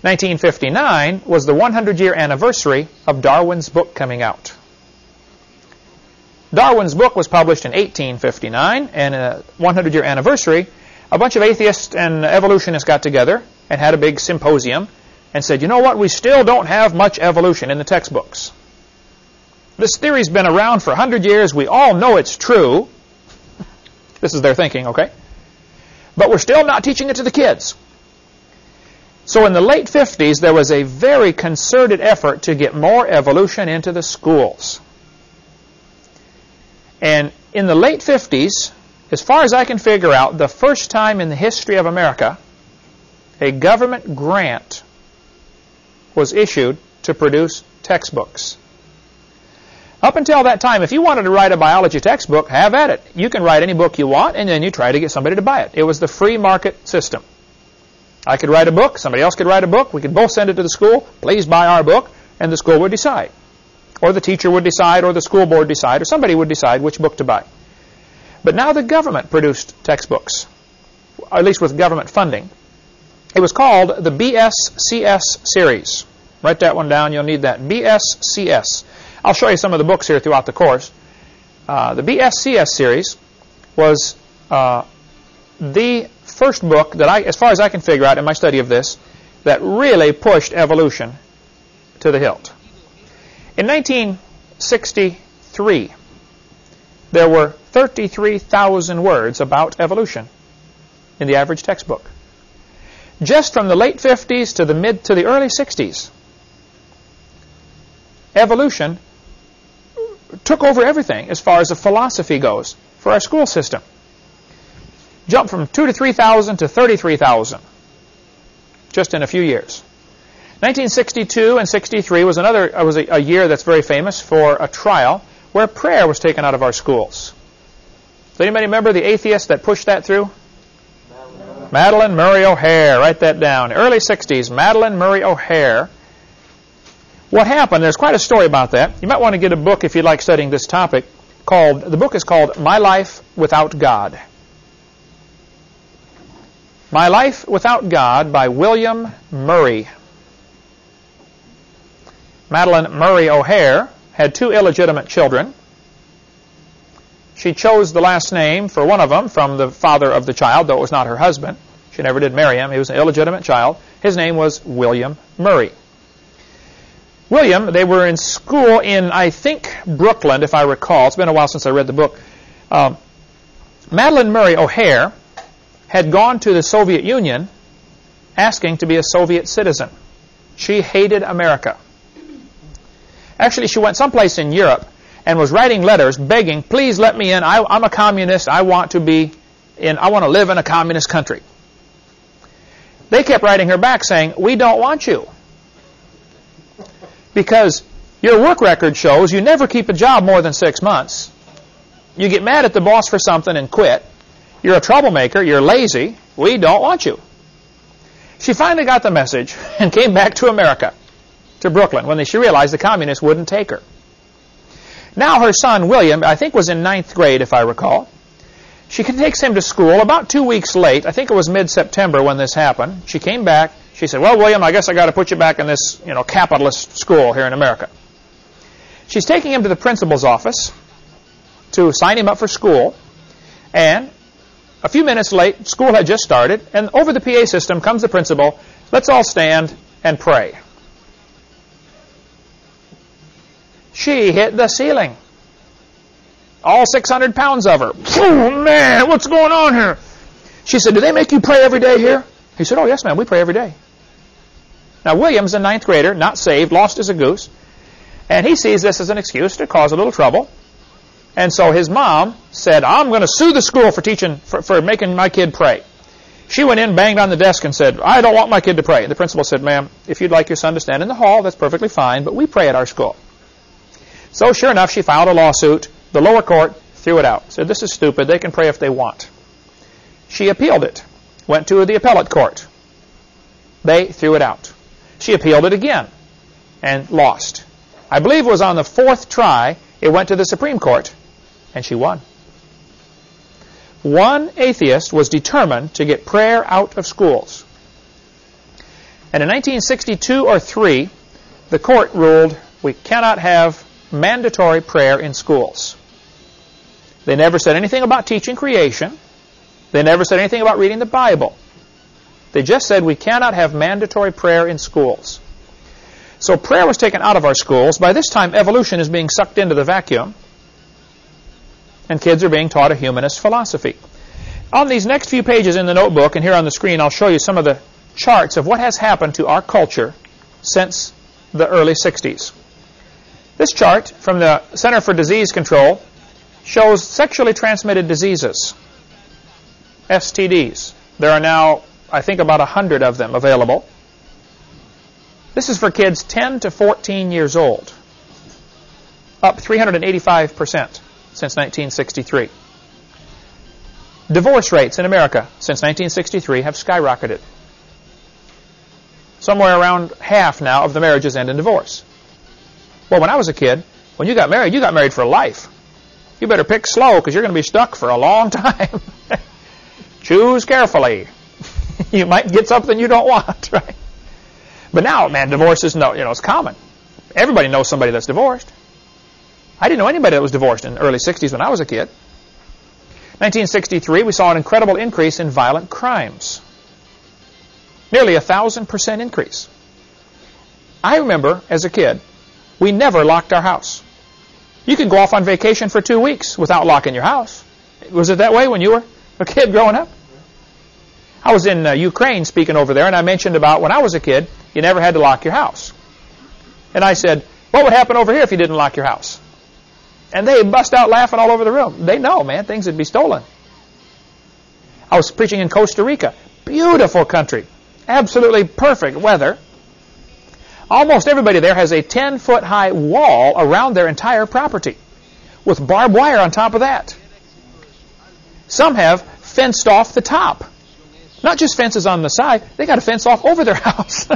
1959 was the 100-year anniversary of Darwin's book coming out. Darwin's book was published in 1859, and a 100-year anniversary, a bunch of atheists and evolutionists got together and had a big symposium and said, you know what, we still don't have much evolution in the textbooks. This theory's been around for 100 years. We all know it's true. This is their thinking, okay? But we're still not teaching it to the kids. So in the late 50s, there was a very concerted effort to get more evolution into the schools. And in the late 50s, as far as I can figure out, the first time in the history of America, a government grant was issued to produce textbooks. Up until that time, if you wanted to write a biology textbook, have at it. You can write any book you want, and then you try to get somebody to buy it. It was the free market system. I could write a book, somebody else could write a book, we could both send it to the school, please buy our book, and the school would decide. Or the teacher would decide, or the school board decide, or somebody would decide which book to buy. But now the government produced textbooks, or at least with government funding. It was called the BSCS series. Write that one down. You'll need that. BSCS. I'll show you some of the books here throughout the course. The BSCS series was the first book that as far as I can figure out in my study of this, that really pushed evolution to the hilt. In 1963, there were 33,000 words about evolution in the average textbook. Just from the late 50s to the early 60s, evolution took over everything as far as the philosophy goes for our school system. Jumped from 2,000 to 3,000 to 33,000 just in a few years. 1962 and 63 was a year that's very famous for a trial where prayer was taken out of our schools. Does anybody remember the atheist that pushed that through? Madeline Murray O'Hare. Write that down. Early 60s, Madeline Murray O'Hare. What happened, there's quite a story about that. You might want to get a book if you like studying this topic. The book is called My Life Without God. My Life Without God by William Murray. Madeline Murray O'Hare had 2 illegitimate children. She chose the last name for one of them from the father of the child, though it was not her husband. She never did marry him. He was an illegitimate child. His name was William Murray. William, they were in school in, I think, Brooklyn, if I recall. It's been a while since I read the book. Madeleine Murray O'Hair had gone to the Soviet Union asking to be a Soviet citizen. She hated America. Actually, she went someplace in Europe and was writing letters begging, please let me in. I'm a communist. I want to live in a communist country. They kept writing her back saying, we don't want you. Because your work record shows you never keep a job more than 6 months. You get mad at the boss for something and quit. You're a troublemaker. You're lazy. We don't want you. She finally got the message and came back to America, to Brooklyn, when she realized the communists wouldn't take her. Now her son, William, I think was in 9th grade, if I recall. She takes him to school about 2 weeks late. I think it was mid-September when this happened. She came back. She said, well, William, I guess I got to put you back in this, capitalist school here in America. She's taking him to the principal's office to sign him up for school. And a few minutes late, school had just started, and over the PA system comes the principal. Let's all stand and pray. She hit the ceiling. All 600 pounds of her. Oh, man, what's going on here? She said, do they make you pray every day here? He said, oh, yes, ma'am, we pray every day. Now, William's a 9th grader, not saved, lost as a goose. And he sees this as an excuse to cause a little trouble. And so his mom said, I'm going to sue the school for making my kid pray. She went in, banged on the desk, and said, I don't want my kid to pray. The principal said, ma'am, if you'd like your son to stand in the hall, that's perfectly fine, but we pray at our school. So sure enough, she filed a lawsuit. The lower court threw it out. Said, this is stupid. They can pray if they want. She appealed it. Went to the appellate court. They threw it out. She appealed it again and lost. I believe it was on the 4th try, it went to the Supreme Court, and she won. One atheist was determined to get prayer out of schools. And in 1962 or 3, the court ruled we cannot have mandatory prayer in schools. They never said anything about teaching creation. They never said anything about reading the Bible. They just said we cannot have mandatory prayer in schools. So prayer was taken out of our schools. By this time, evolution is being sucked into the vacuum, and kids are being taught a humanist philosophy. On these next few pages in the notebook, and here on the screen, I'll show you some of the charts of what has happened to our culture since the early 60s. This chart from the Center for Disease Control shows sexually transmitted diseases, STDs. There are now, I think, about 100 of them available. This is for kids 10 to 14 years old, up 385% since 1963. Divorce rates in America since 1963 have skyrocketed. Somewhere around half now of the marriages end in divorce. Well, when I was a kid, when you got married for life. You better pick slow because you're going to be stuck for a long time. Choose carefully. You might get something you don't want, right? But now, man, divorce is it's common. Everybody knows somebody that's divorced. I didn't know anybody that was divorced in the early 60s when I was a kid. 1963, we saw an incredible increase in violent crimes. Nearly 1,000% increase. I remember, as a kid, we never locked our house. You could go off on vacation for 2 weeks without locking your house. Was it that way when you were a kid growing up? I was in Ukraine speaking over there, and I mentioned about when I was a kid, you never had to lock your house. And I said, what would happen over here if you didn't lock your house? And they bust out laughing all over the room. They know, man, things would be stolen. I was preaching in Costa Rica. Beautiful country. Absolutely perfect weather. Almost everybody there has a 10-foot high wall around their entire property with barbed wire on top of that. Some have fenced off the top. Not just fences on the side, they got a fence off over their house.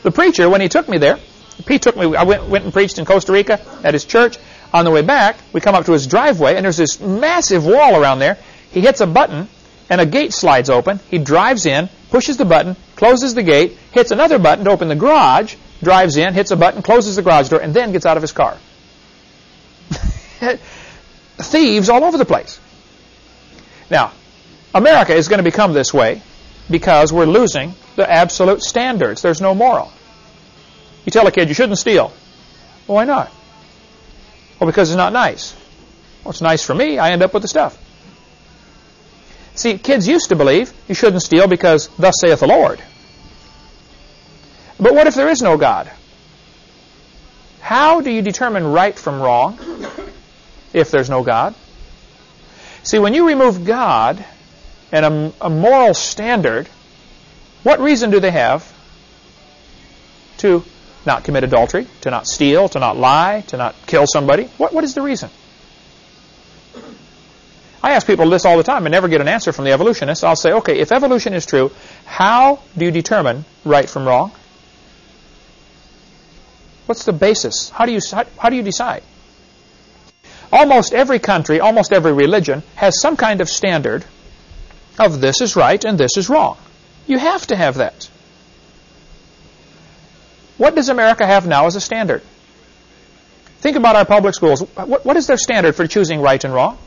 The preacher, when he took me there, I went and preached in Costa Rica at his church. On the way back, we come up to his driveway, and there's this massive wall around there. He hits a button, and a gate slides open. He drives in, pushes the button, closes the gate, hits another button to open the garage, drives in, hits a button, closes the garage door, and then gets out of his car. Thieves all over the place. Now, America is going to become this way because we're losing the absolute standards. There's no moral. You tell a kid you shouldn't steal. Well, why not? Well, because it's not nice. Well, it's nice for me. I end up with the stuff. See, kids used to believe you shouldn't steal because thus saith the Lord. But what if there is no God? How do you determine right from wrong if there's no God? See, when you remove God and a moral standard, what reason do they have to not commit adultery, to not steal, to not lie, to not kill somebody? What is the reason? I ask people this all the time and never get an answer from the evolutionists. I'll say, okay, if evolution is true, how do you determine right from wrong? What's the basis? How do you decide? Almost every country, almost every religion has some kind of standard of this is right and this is wrong. You have to have that. What does America have now as a standard? Think about our public schools. What is their standard for choosing right and wrong?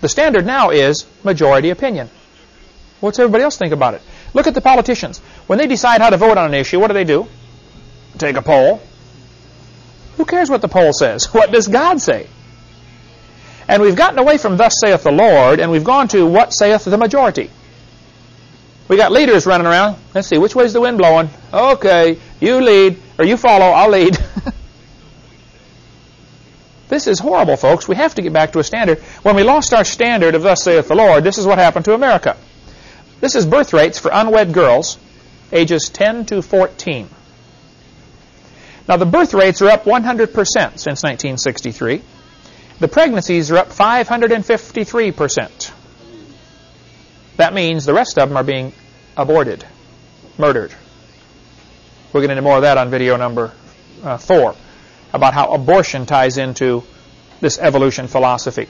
The standard now is majority opinion. What's everybody else think about it? Look at the politicians. When they decide how to vote on an issue, what do? Take a poll. Who cares what the poll says? What does God say? And we've gotten away from thus saith the Lord, and we've gone to what saith the majority. We got leaders running around. Let's see, which way's the wind blowing? Okay, you lead, or you follow, I'll lead. This is horrible, folks. We have to get back to a standard. When we lost our standard of thus saith the Lord, this is what happened to America. This is birth rates for unwed girls, ages 10 to 14. Now, the birth rates are up 100% since 1963. The pregnancies are up 553%. That means the rest of them are being aborted, murdered. We'll get into more of that on video number 4, about how abortion ties into this evolution philosophy.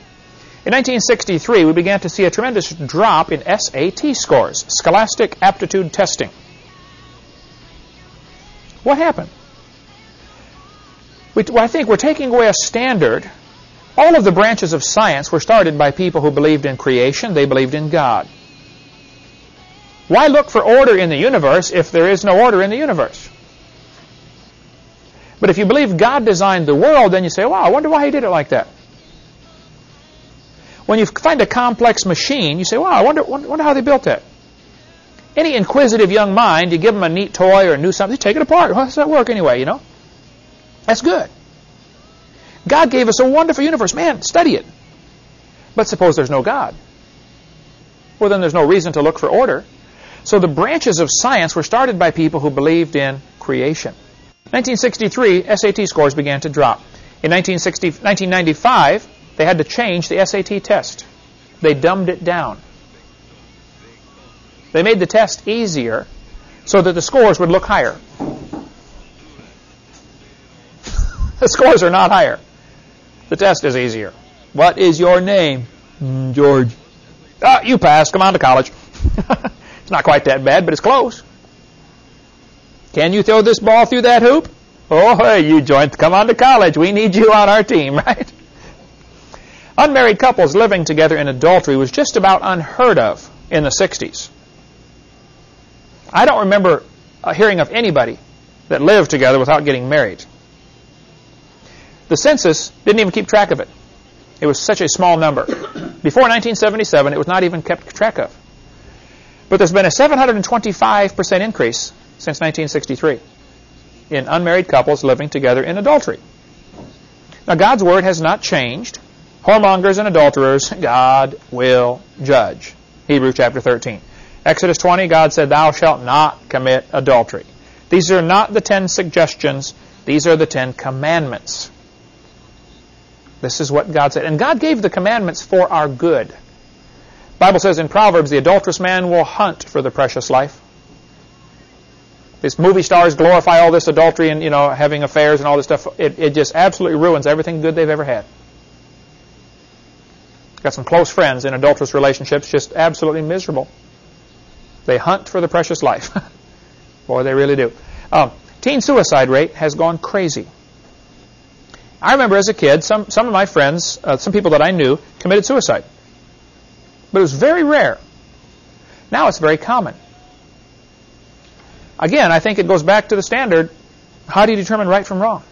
In 1963, we began to see a tremendous drop in SAT scores, Scholastic Aptitude Testing. What happened? I think we're taking away a standard. All of the branches of science were started by people who believed in creation. They believed in God. Why look for order in the universe if there is no order in the universe? But if you believe God designed the world, then you say, wow, I wonder why he did it like that. When you find a complex machine, you say, wow, I wonder how they built that. Any inquisitive young mind, you give them a neat toy or a new something, they take it apart. How does that work anyway, you know? That's good. God gave us a wonderful universe. Man, study it. But suppose there's no God. Well, then there's no reason to look for order. So the branches of science were started by people who believed in creation. 1963, SAT scores began to drop. In 1995, they had to change the SAT test. They dumbed it down. They made the test easier so that the scores would look higher. The scores are not higher. The test is easier. What is your name? George. You passed. Come on to college. It's not quite that bad, but it's close. Can you throw this ball through that hoop? Oh, hey, you joint. Come on to college. We need you on our team, right? Unmarried couples living together in adultery was just about unheard of in the 60s. I don't remember hearing of anybody that lived together without getting married. The census didn't even keep track of it. It was such a small number. Before 1977, it was not even kept track of. But there's been a 725% increase since 1963 in unmarried couples living together in adultery. Now, God's word has not changed. Whoremongers and adulterers, God will judge. Hebrews chapter 13. Exodus 20, God said, thou shalt not commit adultery. These are not the 10 suggestions. These are the 10 commandments. This is what God said. And God gave the commandments for our good. The Bible says in Proverbs, the adulterous man will hunt for the precious life. These movie stars glorify all this adultery and, having affairs and all this stuff. It just absolutely ruins everything good they've ever had. Got some close friends in adulterous relationships, just absolutely miserable. They hunt for the precious life. Boy, they really do. Teen suicide rate has gone crazy. I remember as a kid, some of my friends, some people that I knew, committed suicide. But it was very rare. Now it's very common. Again, I think it goes back to the standard, how do you determine right from wrong?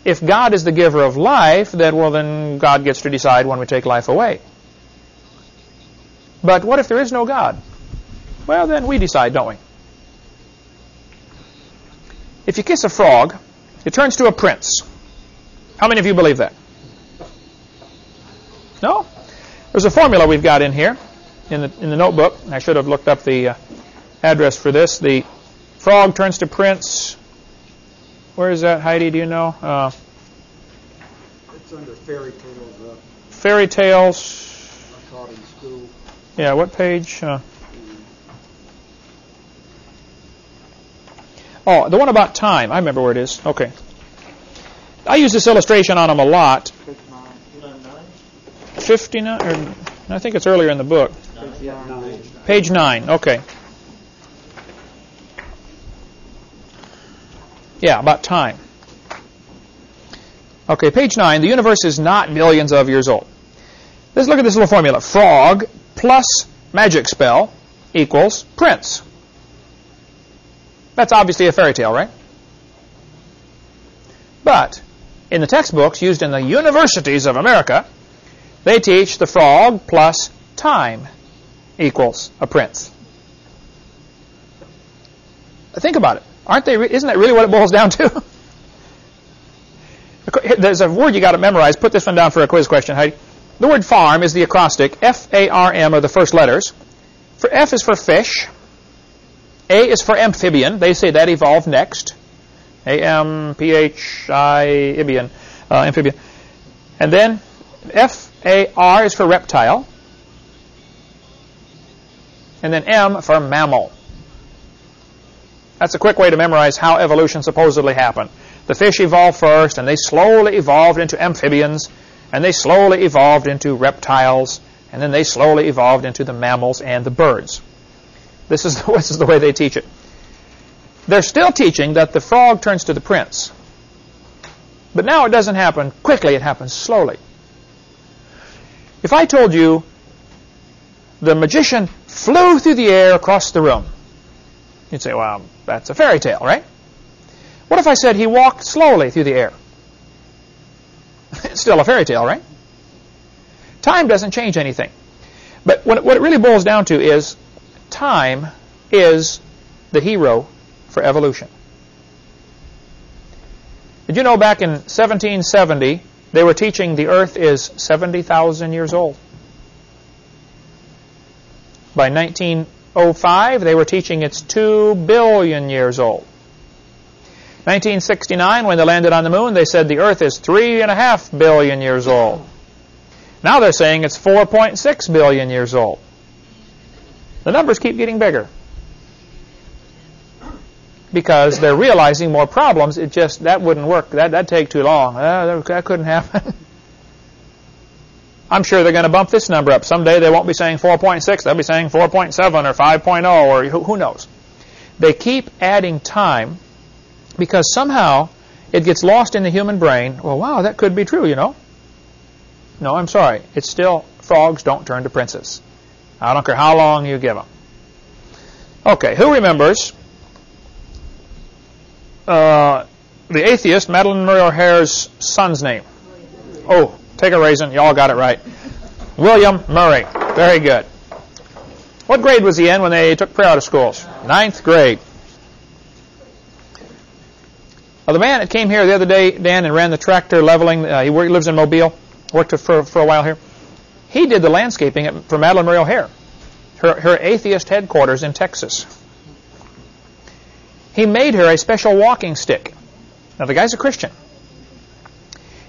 If God is the giver of life, then God gets to decide when we take life away. But what if there is no God? Well, then we decide, don't we? If you kiss a frog, it turns to a prince. How many of you believe that? No? There's a formula we've got in here, in the notebook. I should have looked up the address for this. The frog turns to prince. Where is that, Heidi? Do you know? It's under fairy tales. Fairy tales. I taught in school. Yeah, what page? Oh, the one about time. I remember where it is. Okay. I use this illustration on them a lot. 59, or I think it's earlier in the book. Page 9. Okay. Yeah, about time. Okay, page 9. The universe is not millions of years old. Let's look at this little formula. Frog plus magic spell equals prince. That's obviously a fairy tale, right? But in the textbooks used in the universities of America, they teach the frog plus time equals a prince. Think about it. Isn't that really what it boils down to? There's a word you got to memorize. Put this one down for a quiz question, Heidi. The word farm is the acrostic. F-A-R-M are the first letters. For F is for fish. A is for amphibian. They say that evolved next. A-M-P-H-I-ibian, amphibian. And then F-A-R is for reptile. And then M for mammal. That's a quick way to memorize how evolution supposedly happened. The fish evolved first, and they slowly evolved into amphibians, and they slowly evolved into reptiles, and then they slowly evolved into the mammals and the birds. This is the way they teach it. They're still teaching that the frog turns to the prince. But now it doesn't happen quickly, it happens slowly. If I told you the magician flew through the air across the room, you'd say, well, that's a fairy tale, right? What if I said he walked slowly through the air? It's still a fairy tale, right? Time doesn't change anything. But what it really boils down to is time is the hero for evolution. Did you know back in 1770 they were teaching the Earth is 70,000 years old? By 1905 they were teaching it's 2 billion years old. 1969 when they landed on the moon they said the Earth is 3.5 billion years old. Now they're saying it's 4.6 billion years old. The numbers keep getting bigger because they're realizing more problems. That wouldn't work. That'd take too long. That couldn't happen. I'm sure they're going to bump this number up. Someday they won't be saying 4.6. They'll be saying 4.7 or 5.0 or who knows. They keep adding time because somehow it gets lost in the human brain. Well, wow, that could be true, you know. No, I'm sorry. It's still frogs don't turn to princes. I don't care how long you give them. Okay, who remembers the atheist Madeleine Murray O'Hair's son's name? Oh, take a raisin. You all got it right. William Murray. Very good. What grade was he in when they took prayer out of schools? 9th grade. The man that came here the other day, Dan, and ran the tractor leveling, he lives in Mobile, worked for a while here. He did the landscaping for Madeleine Murray O'Hair, her atheist headquarters in Texas. He made her a special walking stick. Now, the guy's a Christian.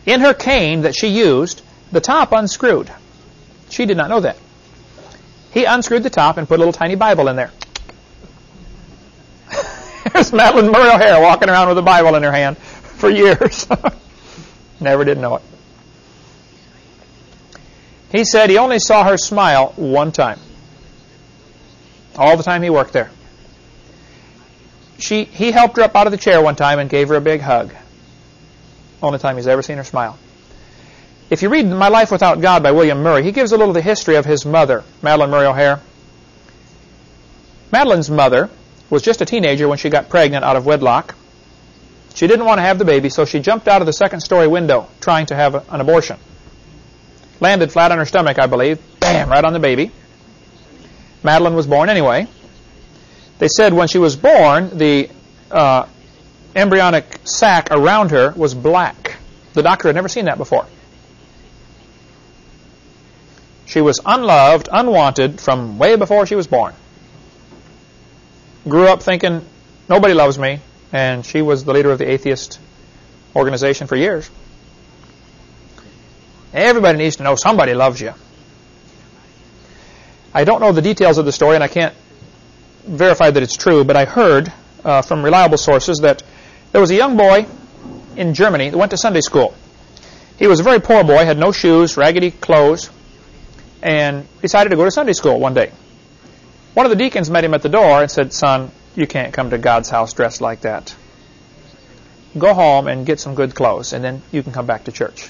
In her cane that she used, the top unscrewed. She did not know that. He unscrewed the top and put a little tiny Bible in there. There's Madeleine Murray O'Hair walking around with a Bible in her hand for years. Never did know it. He said he only saw her smile one time. All the time he worked there. He helped her up out of the chair one time and gave her a big hug. Only time he's ever seen her smile. If you read My Life Without God by William Murray, he gives a little of the history of his mother, Madeleine Murray O'Hair. Madeleine's mother was just a teenager when she got pregnant out of wedlock. She didn't want to have the baby, so she jumped out of the second-story window trying to have an abortion. Landed flat on her stomach, I believe. Bam! Right on the baby. Madeline was born anyway. They said when she was born, the embryonic sac around her was black. The doctor had never seen that before. She was unloved, unwanted from way before she was born. Grew up thinking, nobody loves me, and she was the leader of the atheist organization for years. Everybody needs to know somebody loves you. I don't know the details of the story, and I can't verify that it's true, but I heard from reliable sources that there was a young boy in Germany that went to Sunday school. He was a very poor boy, had no shoes, raggedy clothes, and decided to go to Sunday school one day. One of the deacons met him at the door and said, "Son, you can't come to God's house dressed like that. Go home and get some good clothes, and then you can come back to church."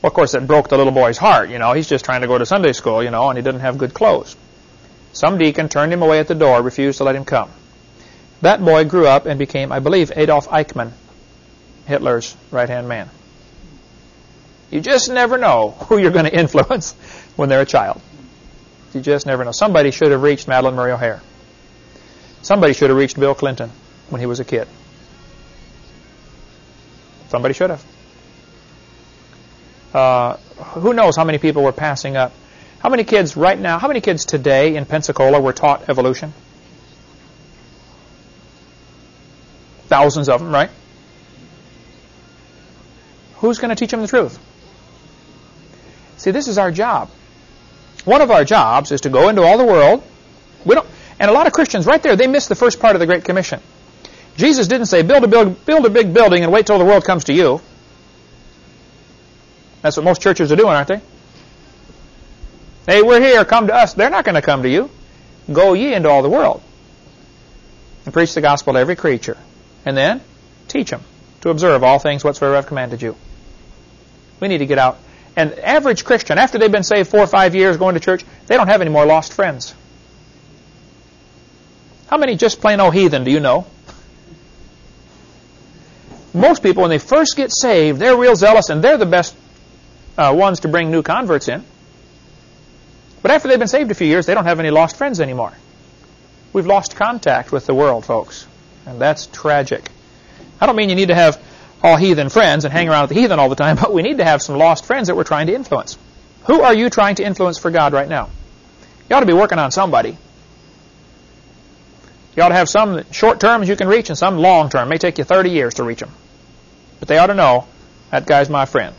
Well, of course, it broke the little boy's heart. He's just trying to go to Sunday school, and he didn't have good clothes. Some deacon turned him away at the door, refused to let him come. That boy grew up and became, I believe, Adolf Eichmann, Hitler's right-hand man. You just never know who you're going to influence when they're a child. You just never know. Somebody should have reached Madalyn Murray O'Hair. Somebody should have reached Bill Clinton when he was a kid. Somebody should have. Who knows how many people were passing up? How many kids right now, how many kids today in Pensacola were taught evolution? Thousands of them, right? Who's going to teach them the truth? See, this is our job. One of our jobs is to go into all the world. And a lot of Christians right there, they miss the first part of the Great Commission. Jesus didn't say, build a big building and wait till the world comes to you. That's what most churches are doing, aren't they? Hey, we're here, come to us. They're not going to come to you. Go ye into all the world and preach the gospel to every creature. And then teach them to observe all things whatsoever I've commanded you. We need to get out. And average Christian, after they've been saved 4 or 5 years going to church, they don't have any more lost friends. How many just plain old heathen do you know? Most people, when they first get saved, they're real zealous, and they're the best ones to bring new converts in. But after they've been saved a few years, they don't have any lost friends anymore. We've lost contact with the world, folks. And that's tragic. I don't mean you need to have all heathen friends and hang around with the heathen all the time, but we need to have some lost friends that we're trying to influence. Who are you trying to influence for God right now? You ought to be working on somebody. You ought to have some short terms you can reach and some long term. It may take you 30 years to reach them. But they ought to know, that guy's my friend.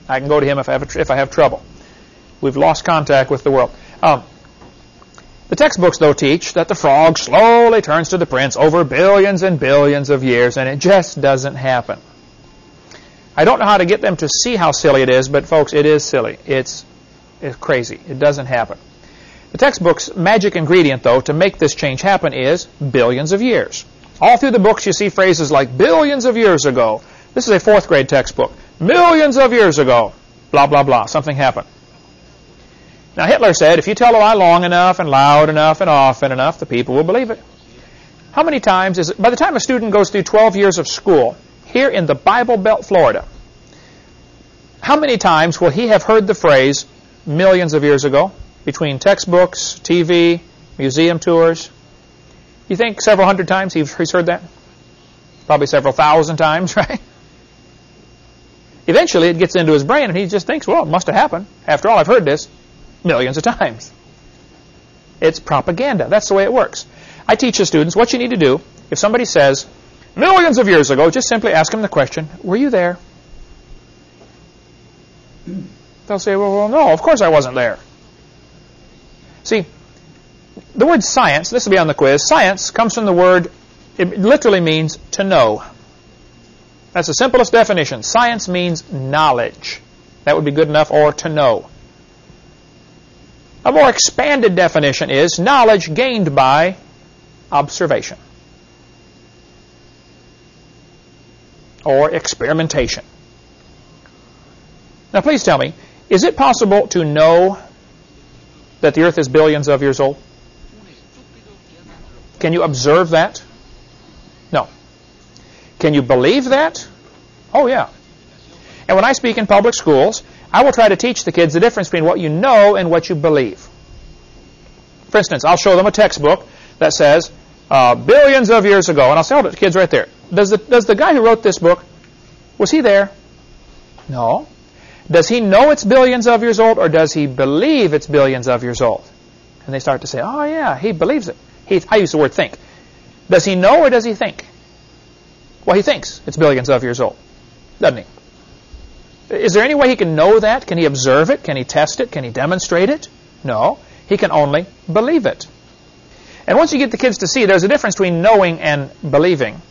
I can go to him if I have trouble. We've lost contact with the world. The textbooks, though, teach that the frog slowly turns to the prince over billions and billions of years, and it just doesn't happen. I don't know how to get them to see how silly it is, but, folks, it is silly. It's crazy. It doesn't happen. The textbook's magic ingredient, though, to make this change happen is billions of years. All through the books you see phrases like billions of years ago. This is a 4th grade textbook. Millions of years ago, blah, blah, blah. Something happened. Now, Hitler said, if you tell a lie long enough and loud enough and often enough, the people will believe it. How many times is it, by the time a student goes through 12 years of school, here in the Bible Belt, Florida, how many times will he have heard the phrase, millions of years ago, between textbooks, TV, museum tours? You think several hundred times he's heard that? Probably several thousand times, right? Eventually it gets into his brain and he just thinks, well, it must have happened. After all, I've heard this millions of times. It's propaganda. That's the way it works. I teach the students what you need to do. If somebody says, millions of years ago, just simply ask them the question, were you there? They'll say, well, no, of course I wasn't there. See, the word science, this will be on the quiz, science comes from the word, it literally means to know. That's the simplest definition. Science means knowledge. That would be good enough, or to know. A more expanded definition is knowledge gained by observation or experimentation. Now, please tell me, is it possible to know that the earth is billions of years old? Can you observe that? No. Can you believe that? Oh, yeah. And when I speak in public schools, I will try to teach the kids the difference between what you know and what you believe. For instance, I'll show them a textbook that says billions of years ago, and I'll say, hold it, kids, right there. Does the guy who wrote this book, was he there? No. Does he know it's billions of years old, or does he believe it's billions of years old? And they start to say, oh, yeah, he believes it. I use the word think. Does he know or does he think? Well, he thinks it's billions of years old, doesn't he? Is there any way he can know that? Can he observe it? Can he test it? Can he demonstrate it? No. He can only believe it. And once you get the kids to see there's a difference between knowing and believing.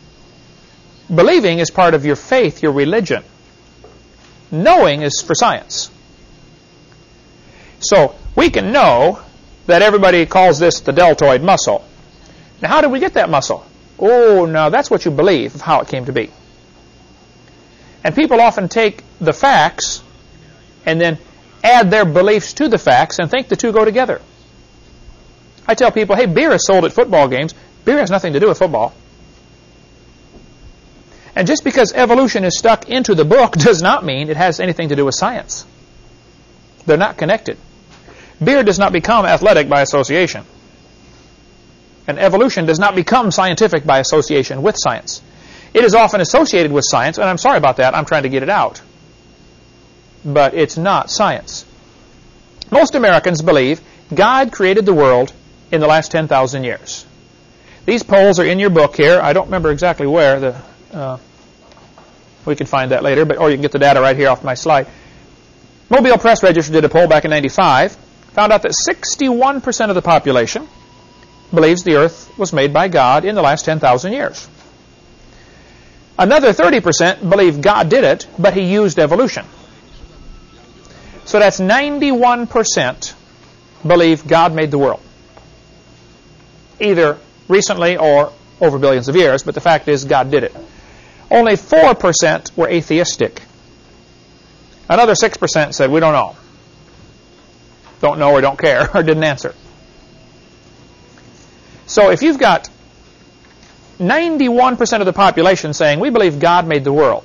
Believing is part of your faith, your religion. Knowing is for science. So we can know that everybody calls this the deltoid muscle. Now, how did we get that muscle? Oh, now that's what you believe of how it came to be. And people often take the facts and then add their beliefs to the facts and think the two go together. I tell people, hey, beer is sold at football games. Beer has nothing to do with football. And just because evolution is stuck into the book does not mean it has anything to do with science. They're not connected. Beer does not become athletic by association. And evolution does not become scientific by association with science. It is often associated with science, and I'm sorry about that. I'm trying to get it out. But it's not science. Most Americans believe God created the world in the last 10,000 years. These polls are in your book here. I don't remember exactly where. We can find that later, or you can get the data right here off my slide. Mobile Press Register did a poll back in 1995. Found out that 61% of the population believes the earth was made by God in the last 10,000 years. Another 30% believe God did it, but he used evolution. So that's 91% believe God made the world. Either recently or over billions of years, but the fact is God did it. Only 4% were atheistic. Another 6% said, we don't know. Don't know or don't care or didn't answer. So if you've got 91% of the population saying, we believe God made the world,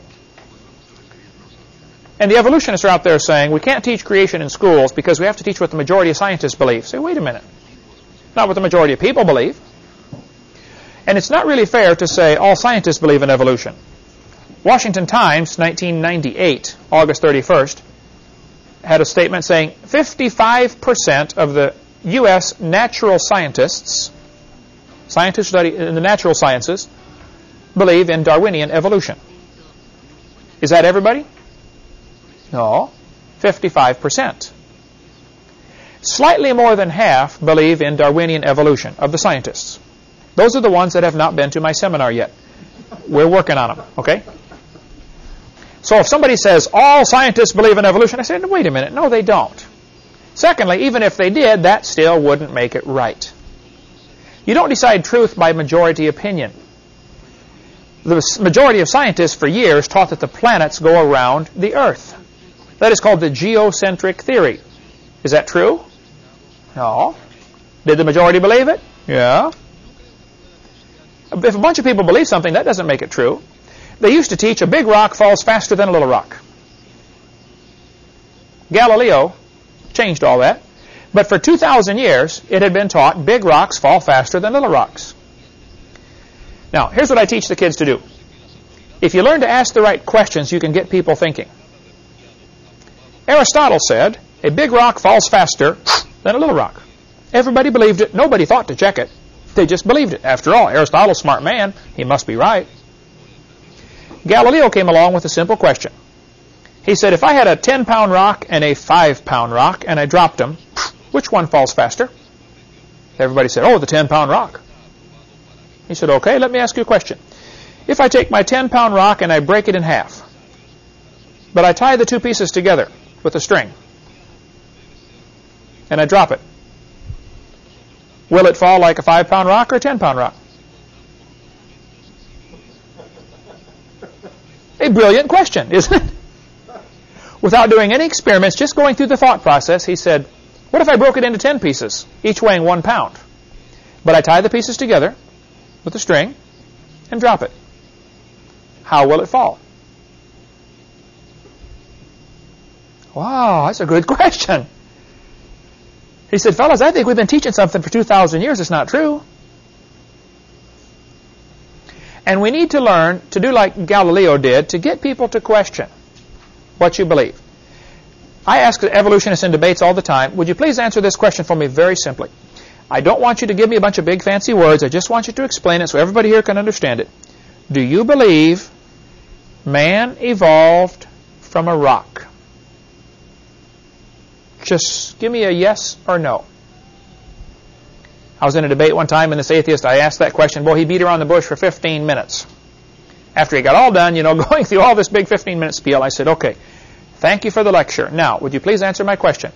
and the evolutionists are out there saying, we can't teach creation in schools because we have to teach what the majority of scientists believe. Say, wait a minute. Not what the majority of people believe. And it's not really fair to say all scientists believe in evolution. Washington Times, 1998, August 31st, had a statement saying 55% of the U.S. natural scientists study in the natural sciences, believe in Darwinian evolution. Is that everybody? No, 55%. Slightly more than half believe in Darwinian evolution of the scientists. Those are the ones that have not been to my seminar yet. We're working on them, okay? So if somebody says, all scientists believe in evolution, I say, wait a minute, no, they don't. Secondly, even if they did, that still wouldn't make it right. You don't decide truth by majority opinion. The majority of scientists for years taught that the planets go around the Earth. That is called the geocentric theory. Is that true? No. Did the majority believe it? Yeah. If a bunch of people believe something, that doesn't make it true. They used to teach a big rock falls faster than a little rock. Galileo changed all that. But for 2,000 years, it had been taught big rocks fall faster than little rocks. Now, here's what I teach the kids to do. If you learn to ask the right questions, you can get people thinking. Aristotle said, a big rock falls faster than a little rock. Everybody believed it. Nobody thought to check it. They just believed it. After all, Aristotle's a smart man. He must be right. Galileo came along with a simple question. He said, if I had a 10-pound rock and a 5-pound rock and I dropped them, which one falls faster? Everybody said, oh, the 10-pound rock. He said, okay, let me ask you a question. If I take my 10-pound rock and I break it in half, but I tie the two pieces together with a string, and I drop it, will it fall like a 5-pound rock or a 10-pound rock? A brilliant question, isn't it? Without doing any experiments, just going through the thought process, he said, what if I broke it into 10 pieces, each weighing 1 pound? But I tie the pieces together with a string and drop it. how will it fall? Wow, that's a good question. He said, fellas, I think we've been teaching something for 2,000 years that's not true. And we need to learn to do like Galileo did, to get people to question what you believe. I ask evolutionists in debates all the time, would you please answer this question for me very simply? I don't want you to give me a bunch of big fancy words. I just want you to explain it so everybody here can understand it. Do you believe man evolved from a rock? Just give me a yes or no. I was in a debate one time, and this atheist, I asked that question. Boy, he beat around the bush for 15 minutes. After he got all done, going through all this big 15-minute spiel, I said, okay, thank you for the lecture. Now, would you please answer my question?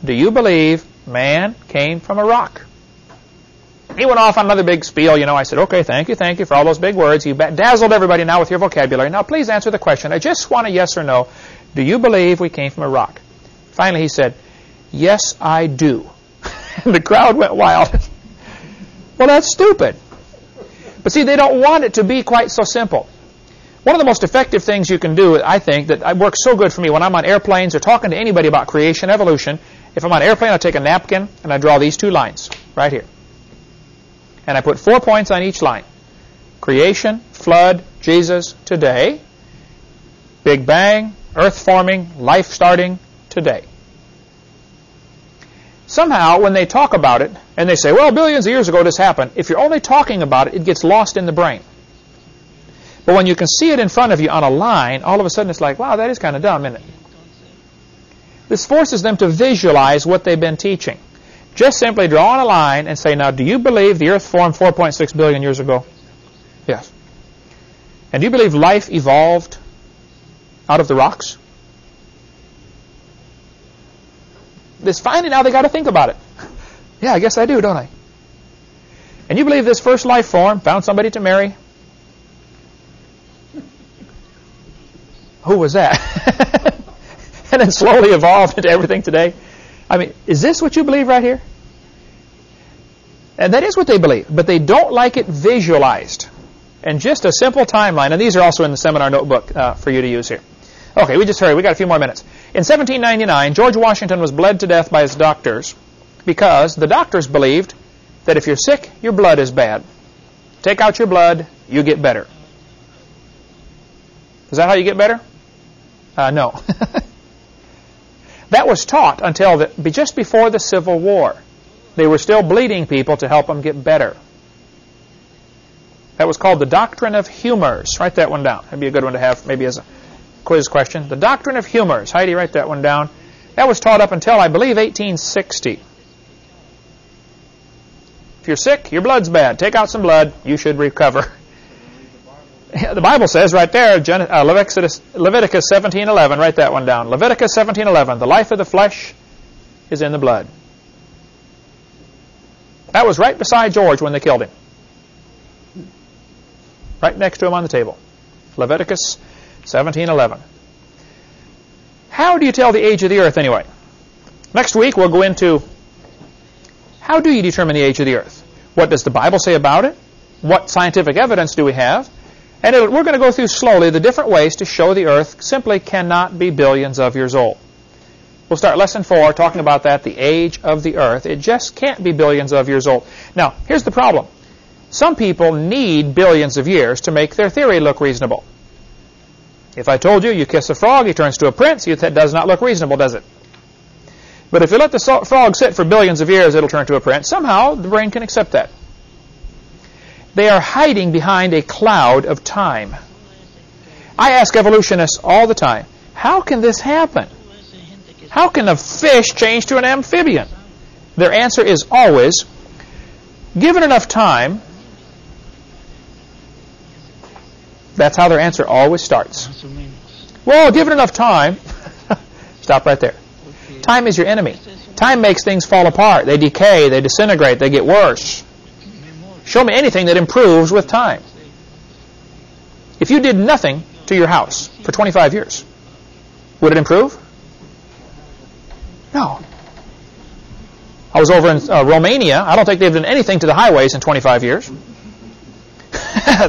Do you believe man came from a rock? He went off on another big spiel. I said, okay, thank you for all those big words. You dazzled everybody now with your vocabulary. Now, please answer the question. I just want a yes or no. Do you believe we came from a rock? Finally, he said, yes, I do. The crowd went wild. Well, that's stupid. But see, they don't want it to be quite so simple. One of the most effective things you can do, I think, that works so good for me when I'm on airplanes or talking to anybody about creation, evolution, if I'm on an airplane, I take a napkin and I draw these two lines right here. And I put 4 points on each line. Creation, flood, Jesus, today. Big Bang, earth forming, life starting, today. Somehow, when they talk about it, and they say, well, billions of years ago this happened, if you're only talking about it, it gets lost in the brain. But when you can see it in front of you on a line, all of a sudden it's like, wow, that is kind of dumb, isn't it? This forces them to visualize what they've been teaching. Just simply draw on a line and say, now, do you believe the earth formed 4.6 billion years ago? Yes. And do you believe life evolved out of the rocks? This finally now they got to think about it. Yeah, I guess I do, don't I? And you believe this first life form found somebody to marry? Who was that? And then slowly evolved into everything today. I mean, is this what you believe right here? And that is what they believe, but they don't like it visualized. And just a simple timeline, and these are also in the seminar notebook for you to use here. Okay, we just hurry. We got a few more minutes. In 1799, George Washington was bled to death by his doctors because the doctors believed that if you're sick, your blood is bad. Take out your blood, you get better. Is that how you get better? No. That was taught until just before the Civil War. They were still bleeding people to help them get better. That was called the doctrine of humors. Write that one down. That'd be a good one to have maybe as a quiz question. The doctrine of humors. Heidi, write that one down. That was taught up until, I believe, 1860. If you're sick, your blood's bad. Take out some blood, you should recover. The Bible says right there, Leviticus 17:11. Write that one down. Leviticus 17:11. The life of the flesh is in the blood. That was right beside George when they killed him. Right next to him on the table. Leviticus 17:11. How do you tell the age of the earth anyway? Next week we'll go into how do you determine the age of the earth? What does the Bible say about it? What scientific evidence do we have? And we're going to go through slowly the different ways to show the earth simply cannot be billions of years old. We'll start lesson 4 talking about that, the age of the earth. It just can't be billions of years old. Now, here's the problem. Some people need billions of years to make their theory look reasonable. If I told you, you kiss a frog, he turns to a prince, that does not look reasonable, does it? But if you let the frog sit for billions of years, it'll turn to a prince. Somehow, the brain can accept that. They are hiding behind a cloud of time. I ask evolutionists all the time, how can this happen? How can a fish change to an amphibian? Their answer is always, given enough time, that's how their answer always starts. Well, given enough time, stop right there. Time is your enemy. Time makes things fall apart. They decay, they disintegrate, they get worse. Show me anything that improves with time. If you did nothing to your house for 25 years, would it improve? No. I was over in Romania. I don't think they've done anything to the highways in 25 years.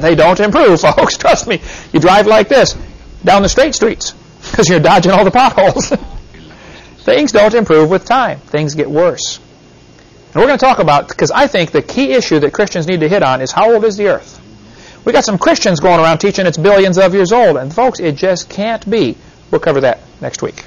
They don't improve, folks. Trust me. You drive like this down the straight streets because you're dodging all the potholes. Things don't improve with time. Things get worse. And we're going to talk about, because I think the key issue that Christians need to hit on is how old is the earth? We got some Christians going around teaching it's billions of years old. And folks, it just can't be. We'll cover that next week.